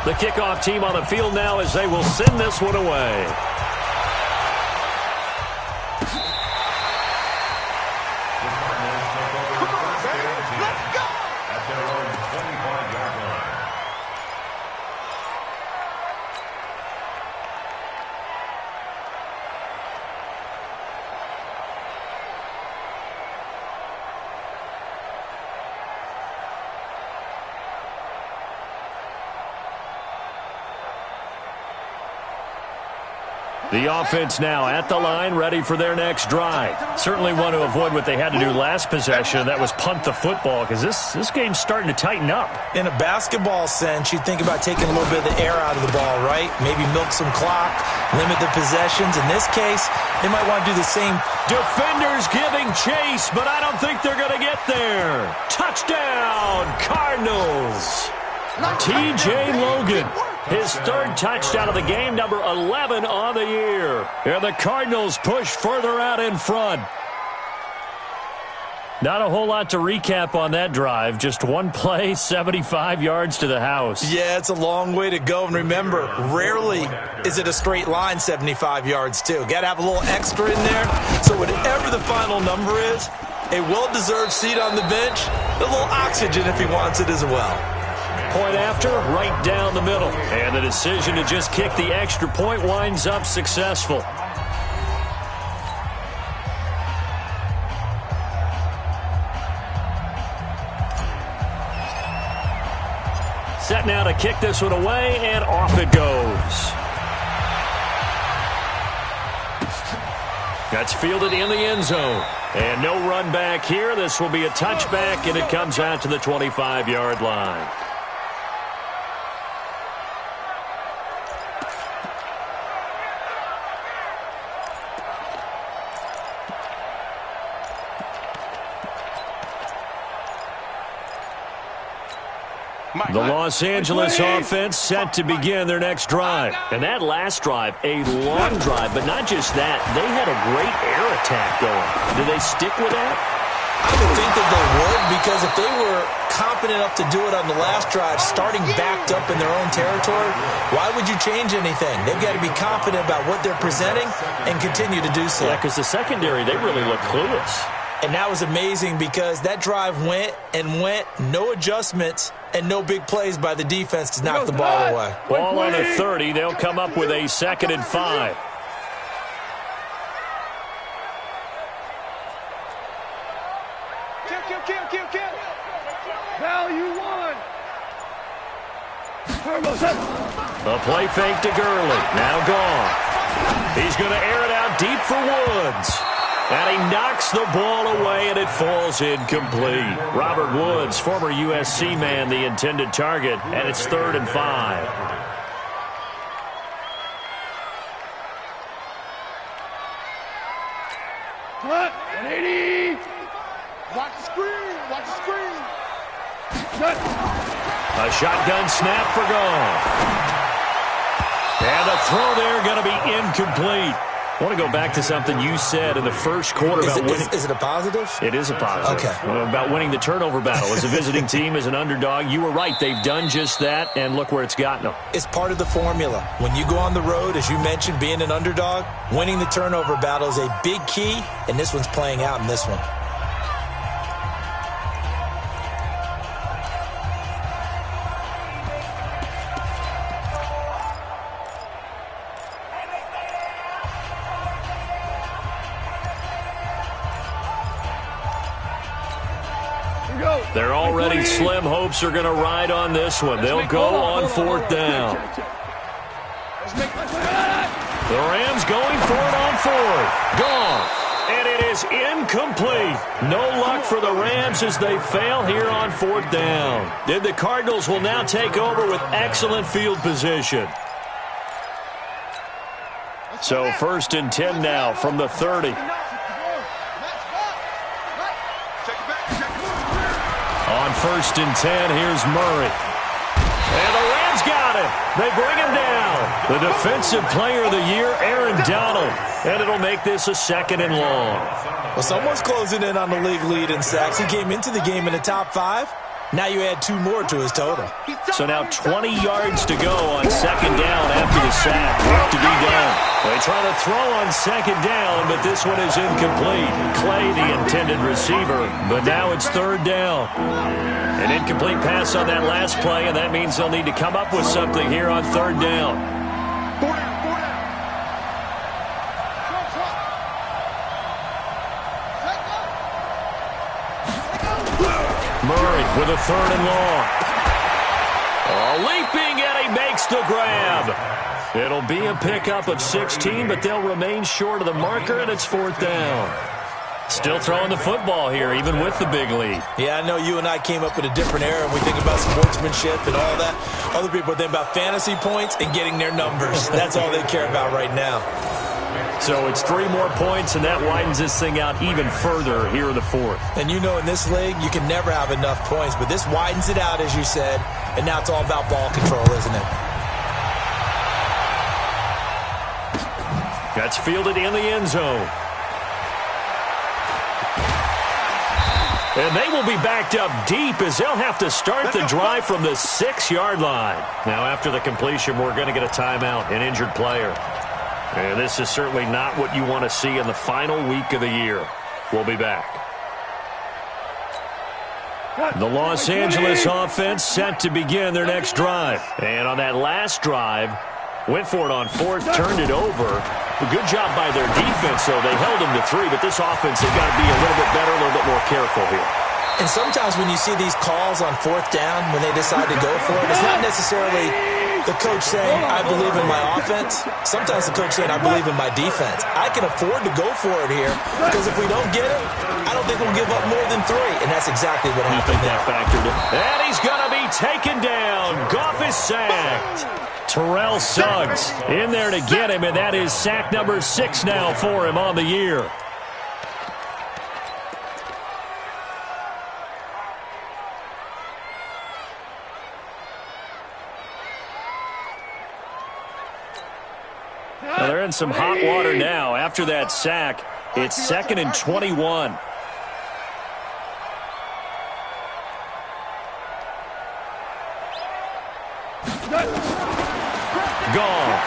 The kickoff team on the field now as they will send this one away. The offense now at the line, ready for their next drive. Certainly want to avoid what they had to do last possession. That was punt the football, because this game's starting to tighten up. In a basketball sense, you think about taking a little bit of the air out of the ball, right? Maybe milk some clock, limit the possessions. In this case, they might want to do the same. Defenders giving chase, but I don't think they're going to get there. Touchdown, Cardinals. T.J. Logan, his third touchdown of the game, number 11 on the year. And the Cardinals push further out in front. Not a whole lot to recap on that drive. Just one play, 75 yards to the house. Yeah, it's a long way to go. And remember, rarely is it a straight line 75 yards, too. Got to have a little extra in there. So whatever the final number is, a well-deserved seat on the bench, a little oxygen if he wants it as well. Point after, right down the middle. And the decision to just kick the extra point winds up successful. Set now to kick this one away, and off it goes. That's fielded in the end zone. And no run back here. This will be a touchback, and it comes out to the 25-yard line. The Los Angeles offense set to begin their next drive. And that last drive, a long drive, but not just that. They had a great air attack going. Do they stick with that? I would think that they would, because if they were confident enough to do it on the last drive, starting backed up in their own territory, why would you change anything? They've got to be confident about what they're presenting and continue to do so. Yeah, because the secondary, they really look clueless. And that was amazing because that drive went and went, no adjustments, and no big plays by the defense to knock the ball away. Ball on the 30. They'll come up with a 2nd and 5. Kill. Value one. A play fake to Gurley. Now gone. He's going to air it out deep for Woods. And he knocks the ball away, and it falls incomplete. Robert Woods, former USC man, the intended target, and it's 3rd and 5. Cut. 180. Watch the screen. Cut. A shotgun snap for Goff. And the throw there going to be incomplete. I want to go back to something you said in the first quarter about winning. Is it a positive? It is a positive. Okay. About winning the turnover battle. As a visiting team, as an underdog, you were right. They've done just that, and look where it's gotten them. It's part of the formula. When you go on the road, as you mentioned, being an underdog, winning the turnover battle is a big key, and this one's playing out in this one. They're already slim hopes are going to ride on this one. They'll go on 4th down. The Rams going for it on 4th. Gone. And it is incomplete. No luck for the Rams as they fail here on 4th down. And the Cardinals will now take over with excellent field position. So 1st and 10 now from the 30. On 1st and 10, here's Murray. And the Rams got him. They bring him down. The defensive player of the year, Aaron Donald. And it'll make this a 2nd and long. Well, someone's closing in on the league lead in sacks. He came into the game in the top 5. Now you add 2 more to his total. So now 20 yards to go on 2nd down after the sack. Work to be done. They try to throw on 2nd down, but this one is incomplete. Clay, the intended receiver, but now it's 3rd down. An incomplete pass on that last play, and that means they'll need to come up with something here on 3rd down. Murray with a 3rd and long. Leaping, and he makes the grab. It'll be a pickup of 16, but they'll remain short of the marker, and it's 4th down. Still throwing the football here, even with the big lead. Yeah, I know you and I came up in a different era, and we think about sportsmanship and all that. Other people think about fantasy points and getting their numbers. That's all they care about right now. So it's 3 more points, and that widens this thing out even further here in the 4th. And you know in this league, you can never have enough points, but this widens it out, as you said, and now it's all about ball control, isn't it? That's fielded in the end zone. And they will be backed up deep as they'll have to start the drive from the 6-yard line. Now, after the completion, we're going to get a timeout, an injured player. And this is certainly not what you want to see in the final week of the year. We'll be back. The Los Angeles offense set to begin their next drive. And on that last drive, went for it on 4th, turned it over. A good job by their defense, though. They held them to 3, but this offense has got to be a little bit better, a little bit more careful here. And sometimes when you see these calls on 4th down, when they decide to go for it, it's not necessarily the coach saying, I believe in my offense. Sometimes the coach saying, I believe in my defense. I can afford to go for it here because if we don't get it, I don't think we'll give up more than 3. And that's exactly what happened there. That factored in. And he's going to be taken down. Goff is sacked. Terrell Suggs in there to get him, and that is sack number 6 now for him on the year. Well, they're in some hot water now. After that sack, it's 2nd and 21. Goff.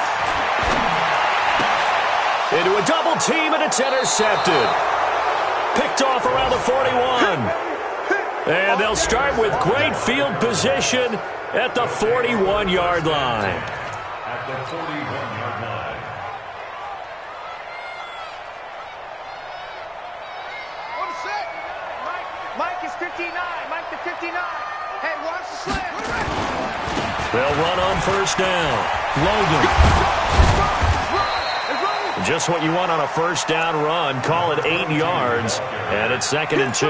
Into a double team, and it's intercepted. Picked off around the 41. And they'll start with great field position at the 41-yard line. At the 41-yard line. One set. Mike is 59. Mike to 59. Hey, watch the slam. They'll run on 1st down. Logan. Just what you want on a 1st down run. Call it 8 yards. And it's 2nd and 2.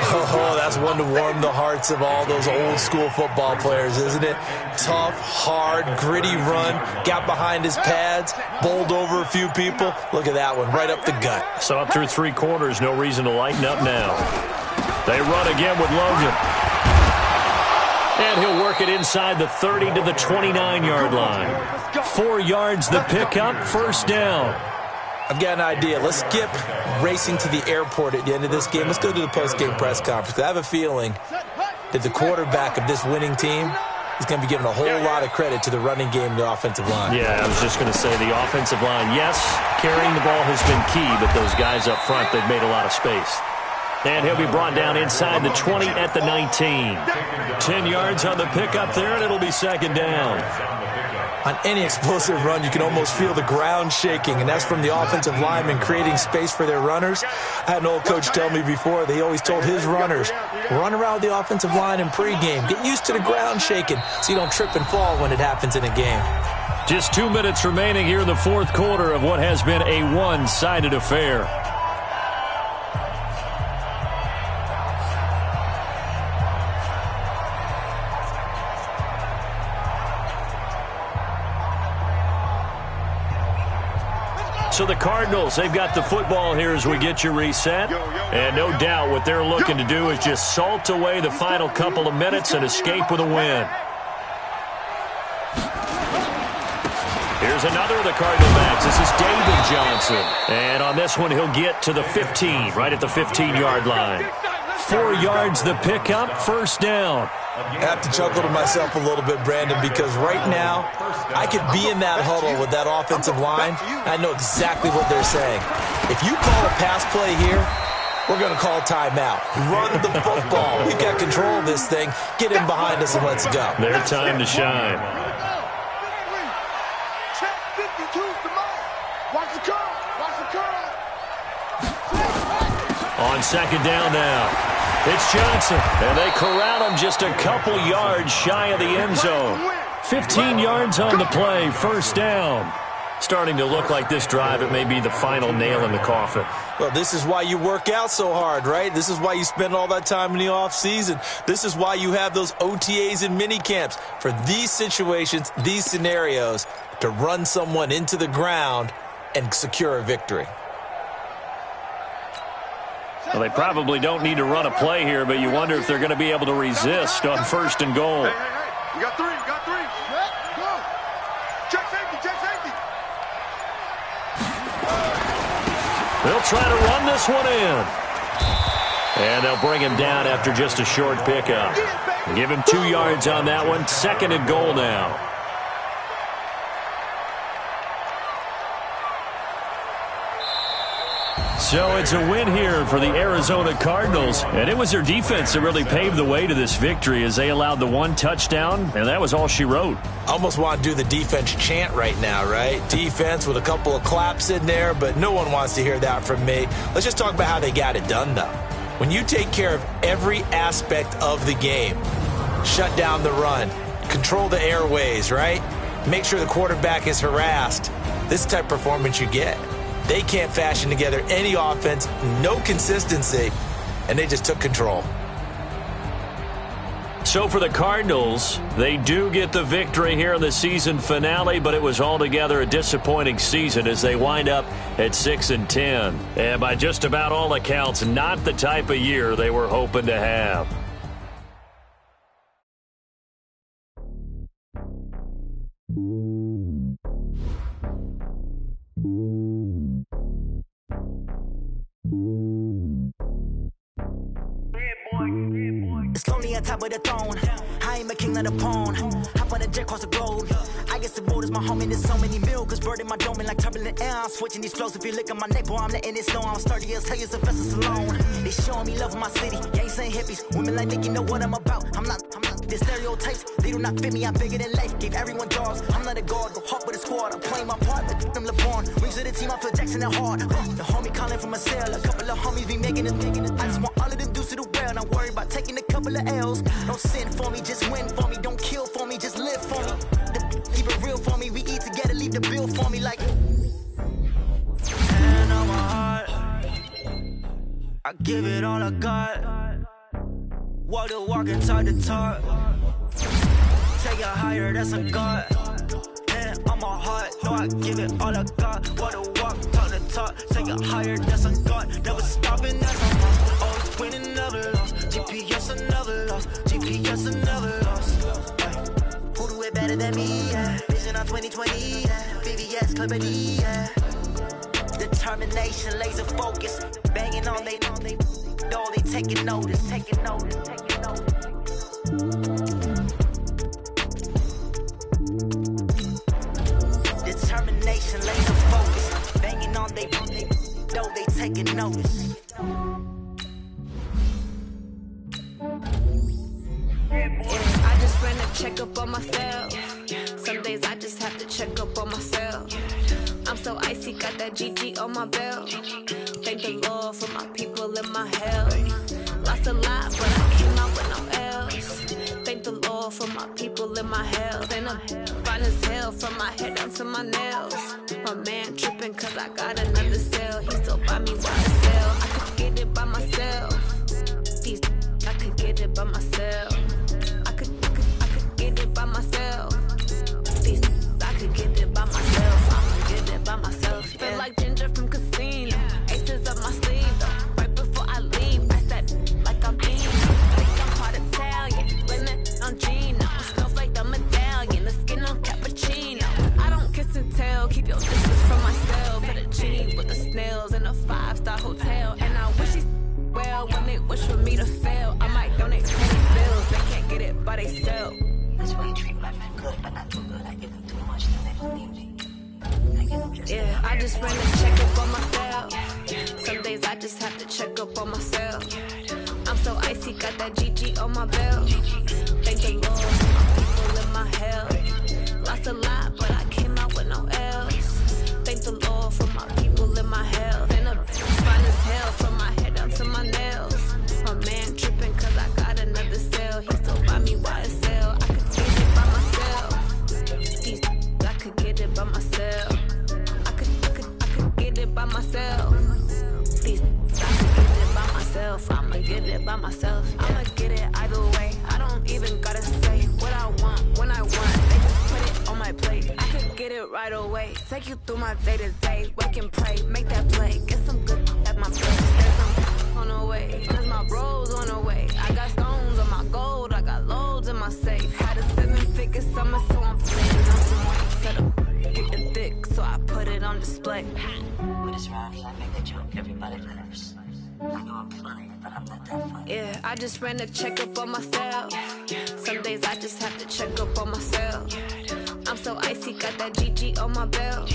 Oh, that's one to warm the hearts of all those old school football players, isn't it? Tough, hard, gritty run. Got behind his pads. Bowled over a few people. Look at that one. Right up the gut. So up through 3 quarters, no reason to lighten up now. They run again with Logan. And he'll work it inside the 30 to the 29-yard line. 4 yards the pickup, 1st down. I've got an idea. Let's skip racing to the airport at the end of this game. Let's go to the post-game press conference. I have a feeling that the quarterback of this winning team is going to be giving a whole lot of credit to the running game and the offensive line. Yeah, I was just going to say the offensive line, yes, carrying the ball has been key, but those guys up front, they've made a lot of space. And he'll be brought down inside the 20 at the 19. 10 yards on the pickup there, and it'll be 2nd down. On any explosive run, you can almost feel the ground shaking, and that's from the offensive linemen creating space for their runners. I had an old coach tell me before, they always told his runners, run around the offensive line in pregame. Get used to the ground shaking so you don't trip and fall when it happens in a game. Just 2 minutes remaining here in the 4th quarter of what has been a one-sided affair. So the Cardinals, they've got the football here as we get you reset. And no doubt what they're looking to do is just salt away the final couple of minutes and escape with a win. Here's another of the Cardinal backs. This is David Johnson. And on this one, he'll get to the 15, right at the 15-yard line. 4 yards the pickup, 1st down. I have to chuckle to myself a little bit, Brandon, because right now I could be in that huddle with that offensive line. I know exactly what they're saying. If you call a pass play here, we're going to call timeout. Run the football. We've got control of this thing. Get in behind us and let's go. Their time to shine. Check 52's the mark. Watch the curl. Watch the curl. On 2nd down now. It's Johnson, and they corral him just a couple yards shy of the end zone. 15 yards on the play, first down. Starting to look like this drive, it may be the final nail in the coffin. Well, this is why you work out so hard, right? This is why you spend all that time in the offseason. This is why you have those OTAs and mini camps for these situations, these scenarios, to run someone into the ground and secure a victory. Well, they probably don't need to run a play here, but you wonder if they're going to be able to resist on first and goal. Hey, you got three, Go. Check safety. They'll try to run this one in. And they'll bring him down after just a short pickup. Give him 2 yards on that one. Second and goal now. So it's a win here for the Arizona Cardinals. And it was their defense that really paved the way to this victory as they allowed the 1 touchdown, and that was all she wrote. I almost want to do the defense chant right now, right? Defense with a couple of claps in there, but no one wants to hear that from me. Let's just talk about how they got it done, though. When you take care of every aspect of the game, shut down the run, control the airways, right? Make sure the quarterback is harassed. This type of performance you get. They can't fashion together any offense, no consistency, and they just took control. So for the Cardinals, they do get the victory here in the season finale, but it was altogether a disappointing season as they wind up at 6-10. And by just about all accounts, not the type of year they were hoping to have. It's lonely on top of the throne. I ain't a king, not a pawn. Hop on a jet across the globe. I guess the road is my home and there's so many milkers burning my dome like turbulent air. I'm switching these flows. If you look at my neck, boy, I'm letting it slow. I'm sturdy as hell, Sylvester Stallone. They showing me love in my city. Gangs ain't hippies. Women like think you know what I'm about. I'm not. The stereotypes, they do not fit me. I'm bigger than life. Gave everyone jobs. I'm not a guard. Go hard with a squad. I'm playing my part like them LeBron. Rings to the team. I feel Jackson and hard. The homie calling from a cell. A couple of homies be making it. I just want all of them dudes to the well. Not worry about taking a couple of L's. Don't sin for me, just win for me. Don't kill for me, just live for me. Keep it real for me. We eat together, leave the bill for me like. Hand on my heart, I give it all I got. Walk the walk and talk the talk. Take it higher, that's a God. Hand on my heart, no, I give it all I got. Walk the walk, talk the talk. Take it higher, that's a God. Never stopping, that's a must. Always winning, never lost. GPS, I never lost. GPS, I never lost. Who do it better than me? Yeah. Vision on 2020. Yeah. VVS, Clippity. Yeah. Determination, laser focus. Banging on they know they taking notice. Determination, laser focus. Banging on they know they taking notice. I just ran a checkup on myself. Some days I just have to check up on myself. I'm so icy, got that GG on my belt. Thank the Lord for my people and my health. Lost a lot, but I came out with no else. Thank the Lord for my people and my health. And I'm fine as hell from my head down to my nails. My man tripping cause I got another cell. He still buy me YSL. I could get it by myself. I could get it by myself. I could get it by myself. I could get it by myself. I'ma get it by myself. Yeah. Feel like Ginger from Casino. Aces up my sleeve though. Right before I leave, I said like I'm Dino. Think I'm part Italian. Blame it on Gino. Smells like the medallion. The skin on cappuccino. I don't kiss and tell. Keep your distance from myself. Fettuccine with the snails in a 5-star hotel. And I wish he's well when they wish for me to fail. I might donate to pay bills. They can't get it by they self. That's why you treat my men good, but not too good. I give them too much, then they don't need me. I give them just yeah, I just ran a checkup on myself. Some days I just have to check up on myself. I'm so icy, got that GG on my belt. Thank the Lord for my people in my health. Lost a lot, but I came out with no else. Thank the Lord for my people in my health. And I'm fine as hell from my head down to my nails. My man tripping cause I got another cell. He still buy me YSL. I could get it by myself. I'ma get it by myself. I'ma get it either way. I don't even gotta say what I want when I want. They just put it on my plate. I could get it right away. Take you through my day to day. Wake and pray, make that play. Get some good at my place. There's some on the way, cause my bro's on the way. I got stones on my gold. I got loads in my safe. Had a 7-figure summer, so I'm flipping on some weight. Set up, getting thick, so I put it on display. With this round here, I make a joke everybody laughs. I know I'm funny, but I'm not that funny. Yeah, I just ran a checkup on myself. Some days I just have to check up on myself. I'm so icy, got that GG on my belt.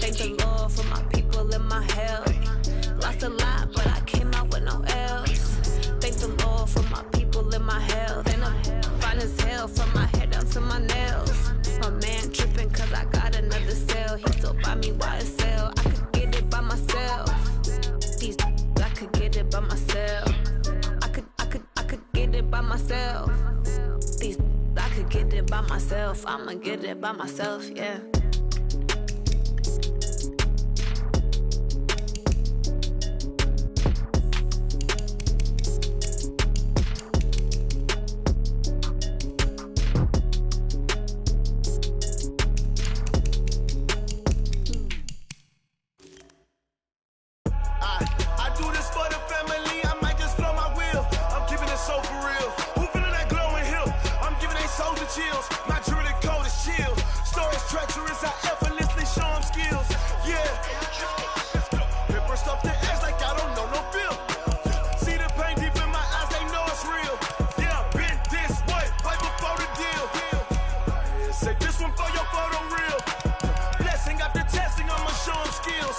Thank the Lord for my people in my health. Lost a lot, but I came out with no L's. Thank the Lord for my people in my health. And I'm fine as hell from my head down to my nails. My man tripping cause I got another sale. He still buy me YSL. I could get it by myself. These I could get it by myself. I could get it by myself. These I could get it by myself. I'ma get it by myself, yeah. Chills. My jewelry code is chill. Stories treacherous, I effortlessly show them skills. Yeah. Paper stuff the edge like I don't know no feel. See the pain deep in my eyes, they know it's real. Yeah, been this way, right before the deal. Say this one for your photo real. Blessing after testing, I'ma show them skills.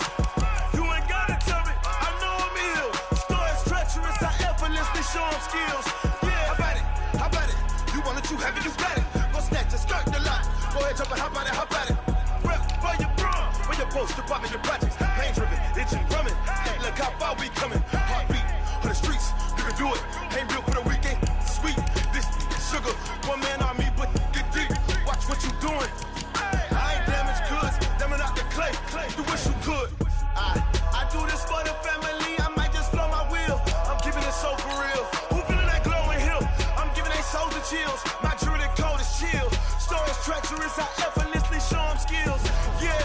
You ain't gotta tell me, I know I'm ill. Stories treacherous, I effortlessly show them skills. Yeah, how about it? How about it? You want it, you have it, you got it. Go snatch and skirt the lot. Go ahead, jump and hop on it, hop on it. Rep for your bra, when you're supposed to pop in your projects. Pain driven, itching, drumming. Look how far we coming. Heartbeat for the streets, you can do it. Ain't real for the weekend, sweet. This sugar, one man army, but get deep. Watch what you doing. I ain't damaged goods, damn it out the clay. You wish you could. I do this for the family. I might just blow my wheel. I'm keeping it so for real. Who feeling that glowing hill? I'm giving they souls the chills. My jewelry code is chill. Stories treacherous, I effortlessly show them skills. Yeah.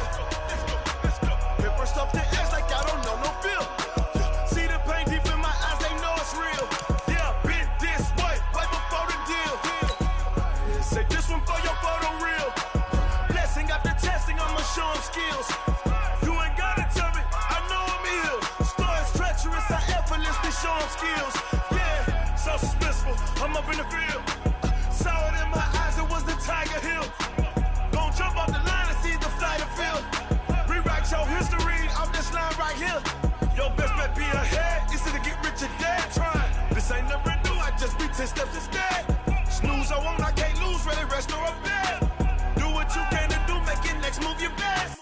Paper stuff the edge like I don't know no feel. See the pain deep in my eyes, they know it's real. Yeah, been this way, right before the deal. Say this one for your photo real. Blessing after testing, I'ma show them skills. You ain't gotta tell me, I know I'm ill. Stories treacherous, I effortlessly show them skills. Yeah, so suspenseful, I'm up in the field. Saw it in my eyes, it was the Tiger Hill. Gon' jump off the line and see the flight of field. Rewrite your history off this line right here. Your best bet be ahead, easy to get rich or dead trying. This ain't never new, I just be 10 steps instead. Snooze I won't, I can't lose, ready, rest or a bed. Do what you can to do, make it next move your best.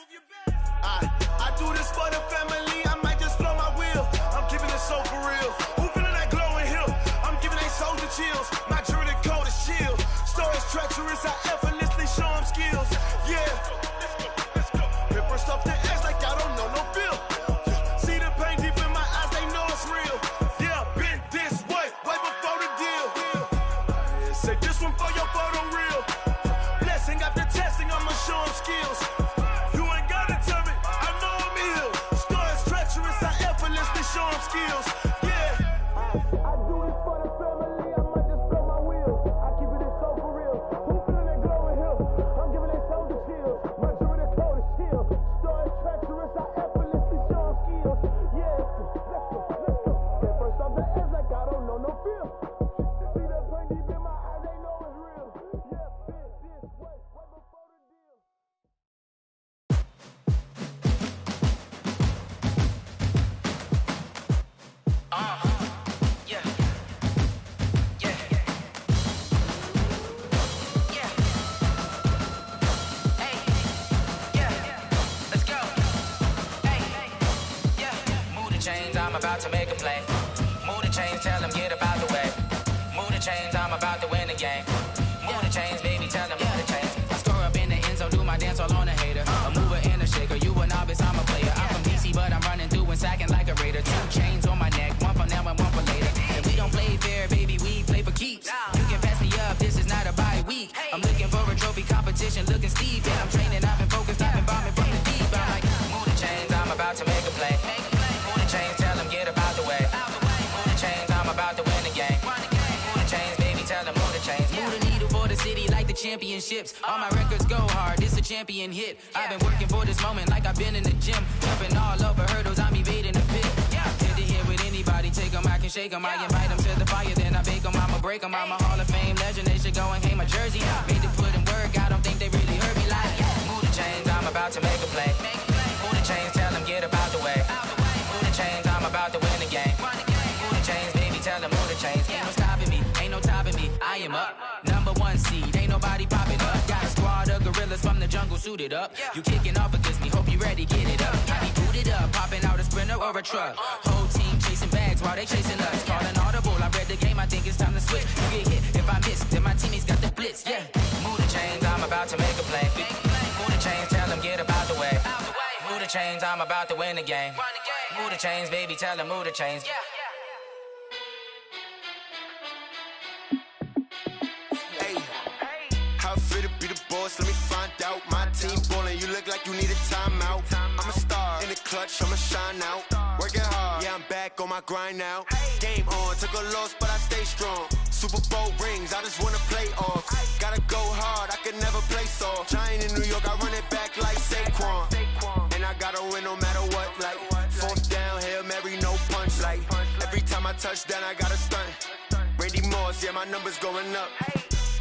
I do this for the family, I might just blow my wheel. I'm keeping it so for real. Who feeling that glowing hill? I'm giving they souls the chills. My jewelry code is chill. Stories treacherous, I effortlessly show them skills. Yeah. Paper stuff the edge like I don't know no feel. See the pain deep in my eyes, they know it's real. Yeah, been this way, right before the deal. Say this one for your photo real. Blessing after testing, I'ma show them skills. You ain't gotta tell me, I know I'm ill. Stories treacherous, I effortlessly show them skills. Yeah. I do this for the family, I might just blow my wheel. I keep it so for real. Who feeling that glowing hill? I'm giving they souls the chills. My jewelry code is chill. Stories treacherous, I effortlessly show them skills. Yeah, let's go. Paper stuff the edge like I don't know no feel. See that pain deep in my eyes, they know it's real. Yeah, been this way, right before the deal. I'm about to make a play. Move the chains, tell them get about the way. Move the chains, I'm about to win the game. Move the chains, baby, tell them move the chains. I score up in the end zone, do my dance all on a hater. A mover and a shaker, you a novice, I'm a player. I'm from DC, but I'm running through and sacking like a raider. 2 chains on my neck, one for now and one for later. If championships. All my records go hard, this a champion hit. I've been working for this moment like I've been in the gym. Jumping all over hurdles, I'm evading the pit. Hit to hit with anybody, take them, I can shake them. I invite them to the fire, then I bake them, I'ma break them. I'm a Hall of Fame legend, they should go and hang my jersey. Made to put in work, I don't think they really heard me like. Move the chains, I'm about to make a play. Move the chains, tell them get up out the way. Move the chains, I'm about to win the game. Move the chains, baby, tell them move the chains. Ain't no stopping me, ain't no topping me. I am up, number one seed, ain't nobody popping up. Got a squad of gorillas from the jungle suited up. You kicking off against me, hope you ready, get it up. I be booted up, popping out a sprinter or a truck. Whole team chasing bags while they chasing us. Calling audible, I read the game, I think it's time to switch. You get hit if I miss, then my teammates got the blitz, yeah. Move the chains, I'm about to make a play. Move the chains, tell them get up out the way. Move the chains, I'm about to win the game. Move the chains, baby, tell them move the chains. How fit to be the boss? Let me find out. My team ballin', you look like you need a timeout. I'm a star in the clutch, I'ma shine out. Working hard, yeah, I'm back on my grind now. Game on, took a loss, but I stay strong. Super Bowl rings, I just wanna play off. Gotta go hard, I can never play soft. Giant in New York, I run it back like Saquon. And I gotta win no matter what, like fourth down, Hail Mary, no punch. Like every time I touch down, I gotta stunt. Randy Moss, yeah, my numbers going up.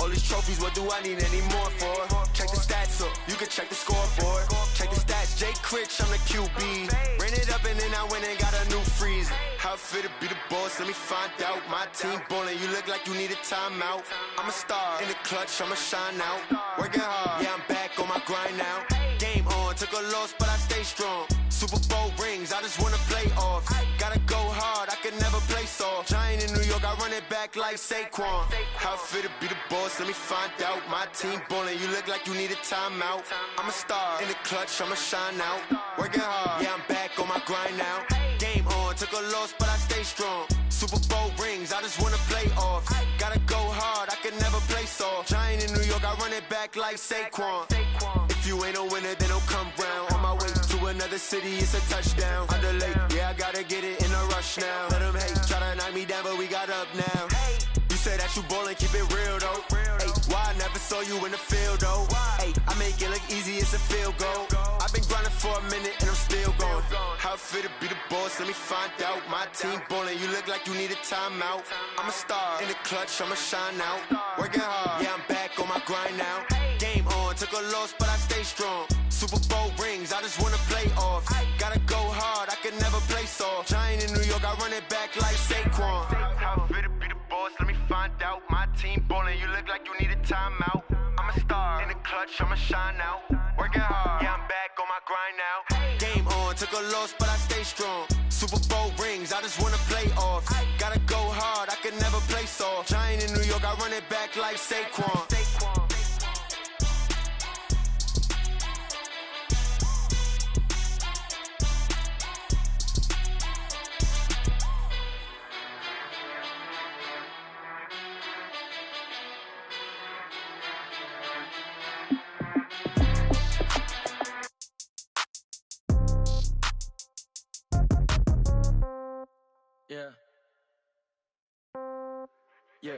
All these trophies, what do I need any more for? Check the stats up, you can check the scoreboard. Check the stats, Jay Critch, I'm the QB. Ran it up and then I went and got a new freeze. How fit to be the boss, let me find out. My team ballin', you look like you need a timeout. I'm a star in the clutch, I'ma shine out. Working hard, yeah, I'm back on my grind now. Game on, took a loss, but I stay strong. Super Bowl rings, I just wanna play off. Gotta go hard, I can never play soft. Giant in New York, I run it back like Saquon. How fit to be the boss, let me find out. My team ballin', you look like you need a timeout. I'm a star in the clutch, I'ma shine out. Working hard, yeah, I'm back on my grind now. Game on, took a loss, but I stay strong. Super Bowl rings, I just wanna play off. Gotta go hard, I can never play soft. Giant in New York, I run it back like Saquon. If you ain't a winner, then don't come round. On my way to another city, it's a touchdown. Underlay, yeah, I gotta get it in a rush now. Let them hate, try to knock me down, but we got up now. You say that you ballin', keep it real though. Ay, why I never saw you in the field though? Ay, I make it look easy, it's a field goal. I've been grinding for a minute and I'm still going. How fit to be the boss, let me find out. My team ballin', you look like you need a timeout. I'm a star in the clutch, I'ma shine out. Working hard, yeah, I'm back on my grind now. Game on, took a loss, but I stay strong. Super Bowl rings, I just wanna play off. Gotta go hard, I can never play soft. Giant in New York, I run it back like Saquon. How fit to be the boss, let me find out. My team ballin', you look like you need a timeout. I'm a star in the clutch, I'ma shine out. Working hard, yeah, I'm back on my grind now. Game on, took a loss, but I stay strong. Super Bowl rings, I just wanna play off. Gotta go hard, I can never play soft. Giant in New York, I run it back like Saquon. Yeah. Yeah.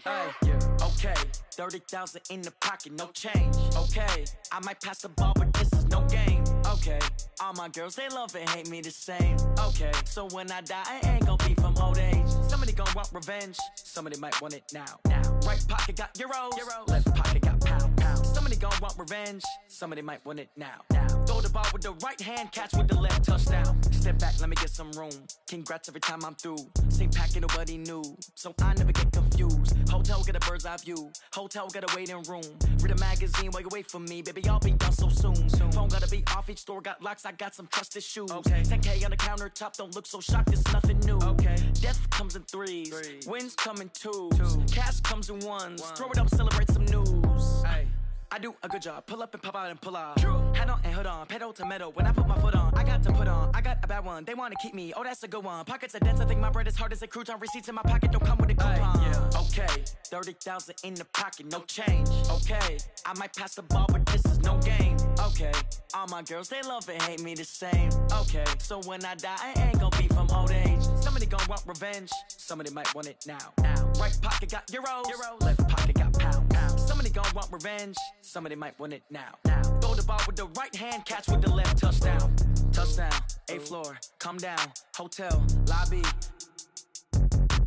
Hey, yeah. Okay. 30,000 in the pocket, no change. Okay. I might pass the ball, but this is no game. Okay. All my girls, they love and hate me the same. Okay. So when I die, I ain't gon' be from old age. Somebody gon' want revenge. Somebody might want it now. Right pocket got euros. Left pocket got pound. Somebody gon' want revenge. Somebody might want it now. Throw the ball with the right hand, catch with the left, touchdown. Step back, let me get some room. Congrats every time I'm through. Same packet, nobody knew, so I never get confused. Hotel get a bird's eye view. Hotel get a waiting room. Read a magazine while you wait for me, baby. I'll be done so soon. Phone gotta be off, each store got locks. I got some trusted shoes. Okay. 10K on the countertop, don't look so shocked. It's nothing new. Okay. Death comes in threes. Wins come in twos. Cash comes in ones. Throw it up, celebrate some news. Hey. I do a good job, pull up and pop out and pull out. Head on and hood on, pedal to metal. When I put my foot on, I got to put on. I got a bad one, they wanna keep me, oh that's a good one. Pockets are dense, I think my bread is hard as a crouton. Receipts in my pocket don't come with a coupon. Okay, 30,000 in the pocket, no change. Okay, I might pass the ball, but this is no game. Okay, all my girls, they love and hate me the same. Okay, so when I die, I ain't gon' be from old age. Somebody gon' want revenge, somebody might want it now. Right pocket got euros, left pocket got pound. Somebody gon' want revenge, somebody might want it now. Throw the ball with the right hand, catch with the left, touchdown. Touchdown, 8th floor, come down, hotel, lobby.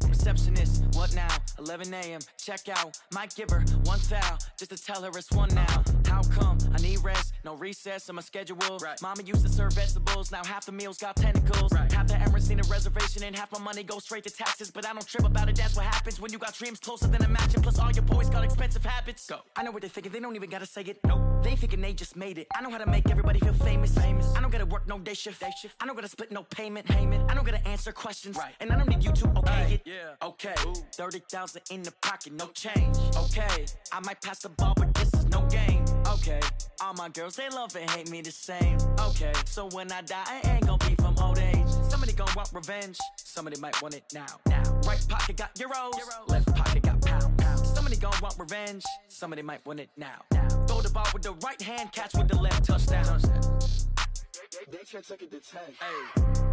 Receptionist, what now? 11 a.m., check out. Might give her one foul, just to tell her it's one now. How come? I need rest, no recess in my schedule. Right. Mama used to serve vegetables, now half the meals got tentacles. Right. Half the errands need a reservation, and half my money goes straight to taxes. But I don't trip about it, that's what happens when you got dreams closer than a match. And plus all your boys got expensive habits. Go. I know what they're thinking, they don't even gotta say it. Nope. They thinking they just made it. I know how to make everybody feel famous. I don't gotta work no day shift. I don't gotta split no payment. I don't gotta answer questions. Right. And I don't need you to okay it. Yeah. Okay. 30,000 in the pocket, no change. Okay. I might pass the ball, but this is no game. Okay. All my girls, they love and hate me the same. Okay. So when I die, I ain't gonna be from old age. Somebody gon' want revenge. Somebody might want it now. Right pocket got euros. Left pocket got pounds. Somebody gon' want revenge. Somebody might want it now. Throw the ball with the right hand, catch with the left, touchdown. They can't take it to 10. Hey.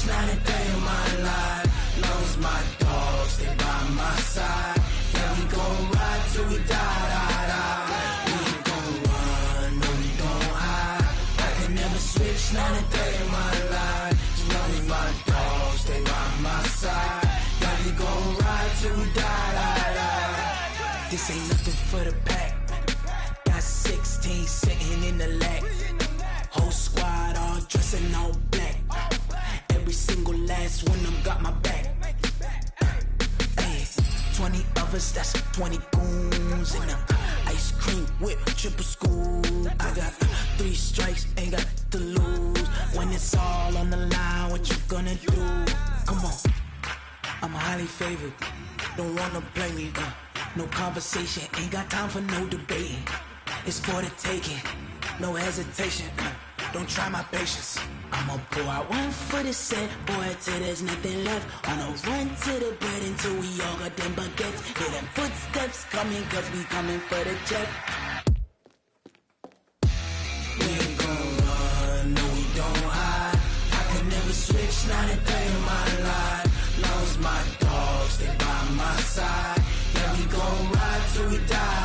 Not a day in my life, long as my dogs stay by my side. Yeah, we gon' ride till we die. We ain't gon' run, no we don't hide. I can never switch, not a day in my life, as long as my dogs stay by my side. Yeah, we gon' ride till we die. This ain't nothing for the pack. Got 16 sitting in the lap. Whole squad all dressing all black. Every single last one of them got my back. Ay, 20 of us, that's 20 goons. And ice cream whip, triple scoop. I got 3 strikes, ain't got to lose. When it's all on the line, what you gonna do? Come on, I'm highly favored. Don't wanna play me, no conversation. Ain't got time for no debating. It's for the taking, no hesitation. Don't try my patience. I'ma pour out one for the set, boy, till there's nothing left. On a run to the bread until we all got them baguettes. Hear them footsteps coming, cause we coming for the check. We ain't gon' run, no we don't hide. I can never switch, not a day in my life. Long as my dogs stay by my side. Yeah, we gon' ride till we die.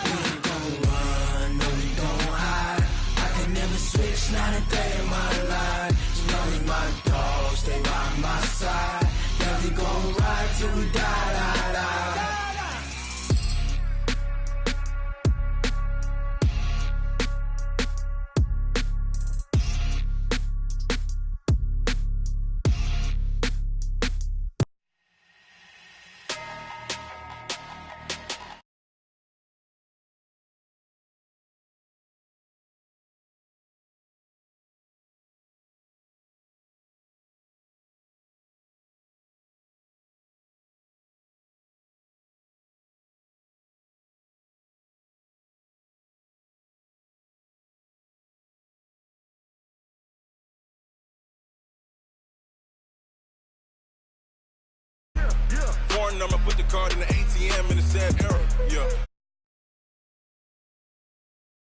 We ain't gon' run, no we don't hide. I can never switch, not a day in my life. As long as my dogs stay by my side. Yeah, we gon' ride till we die. Foreign number, put the card in the ATM in the said era. Yeah.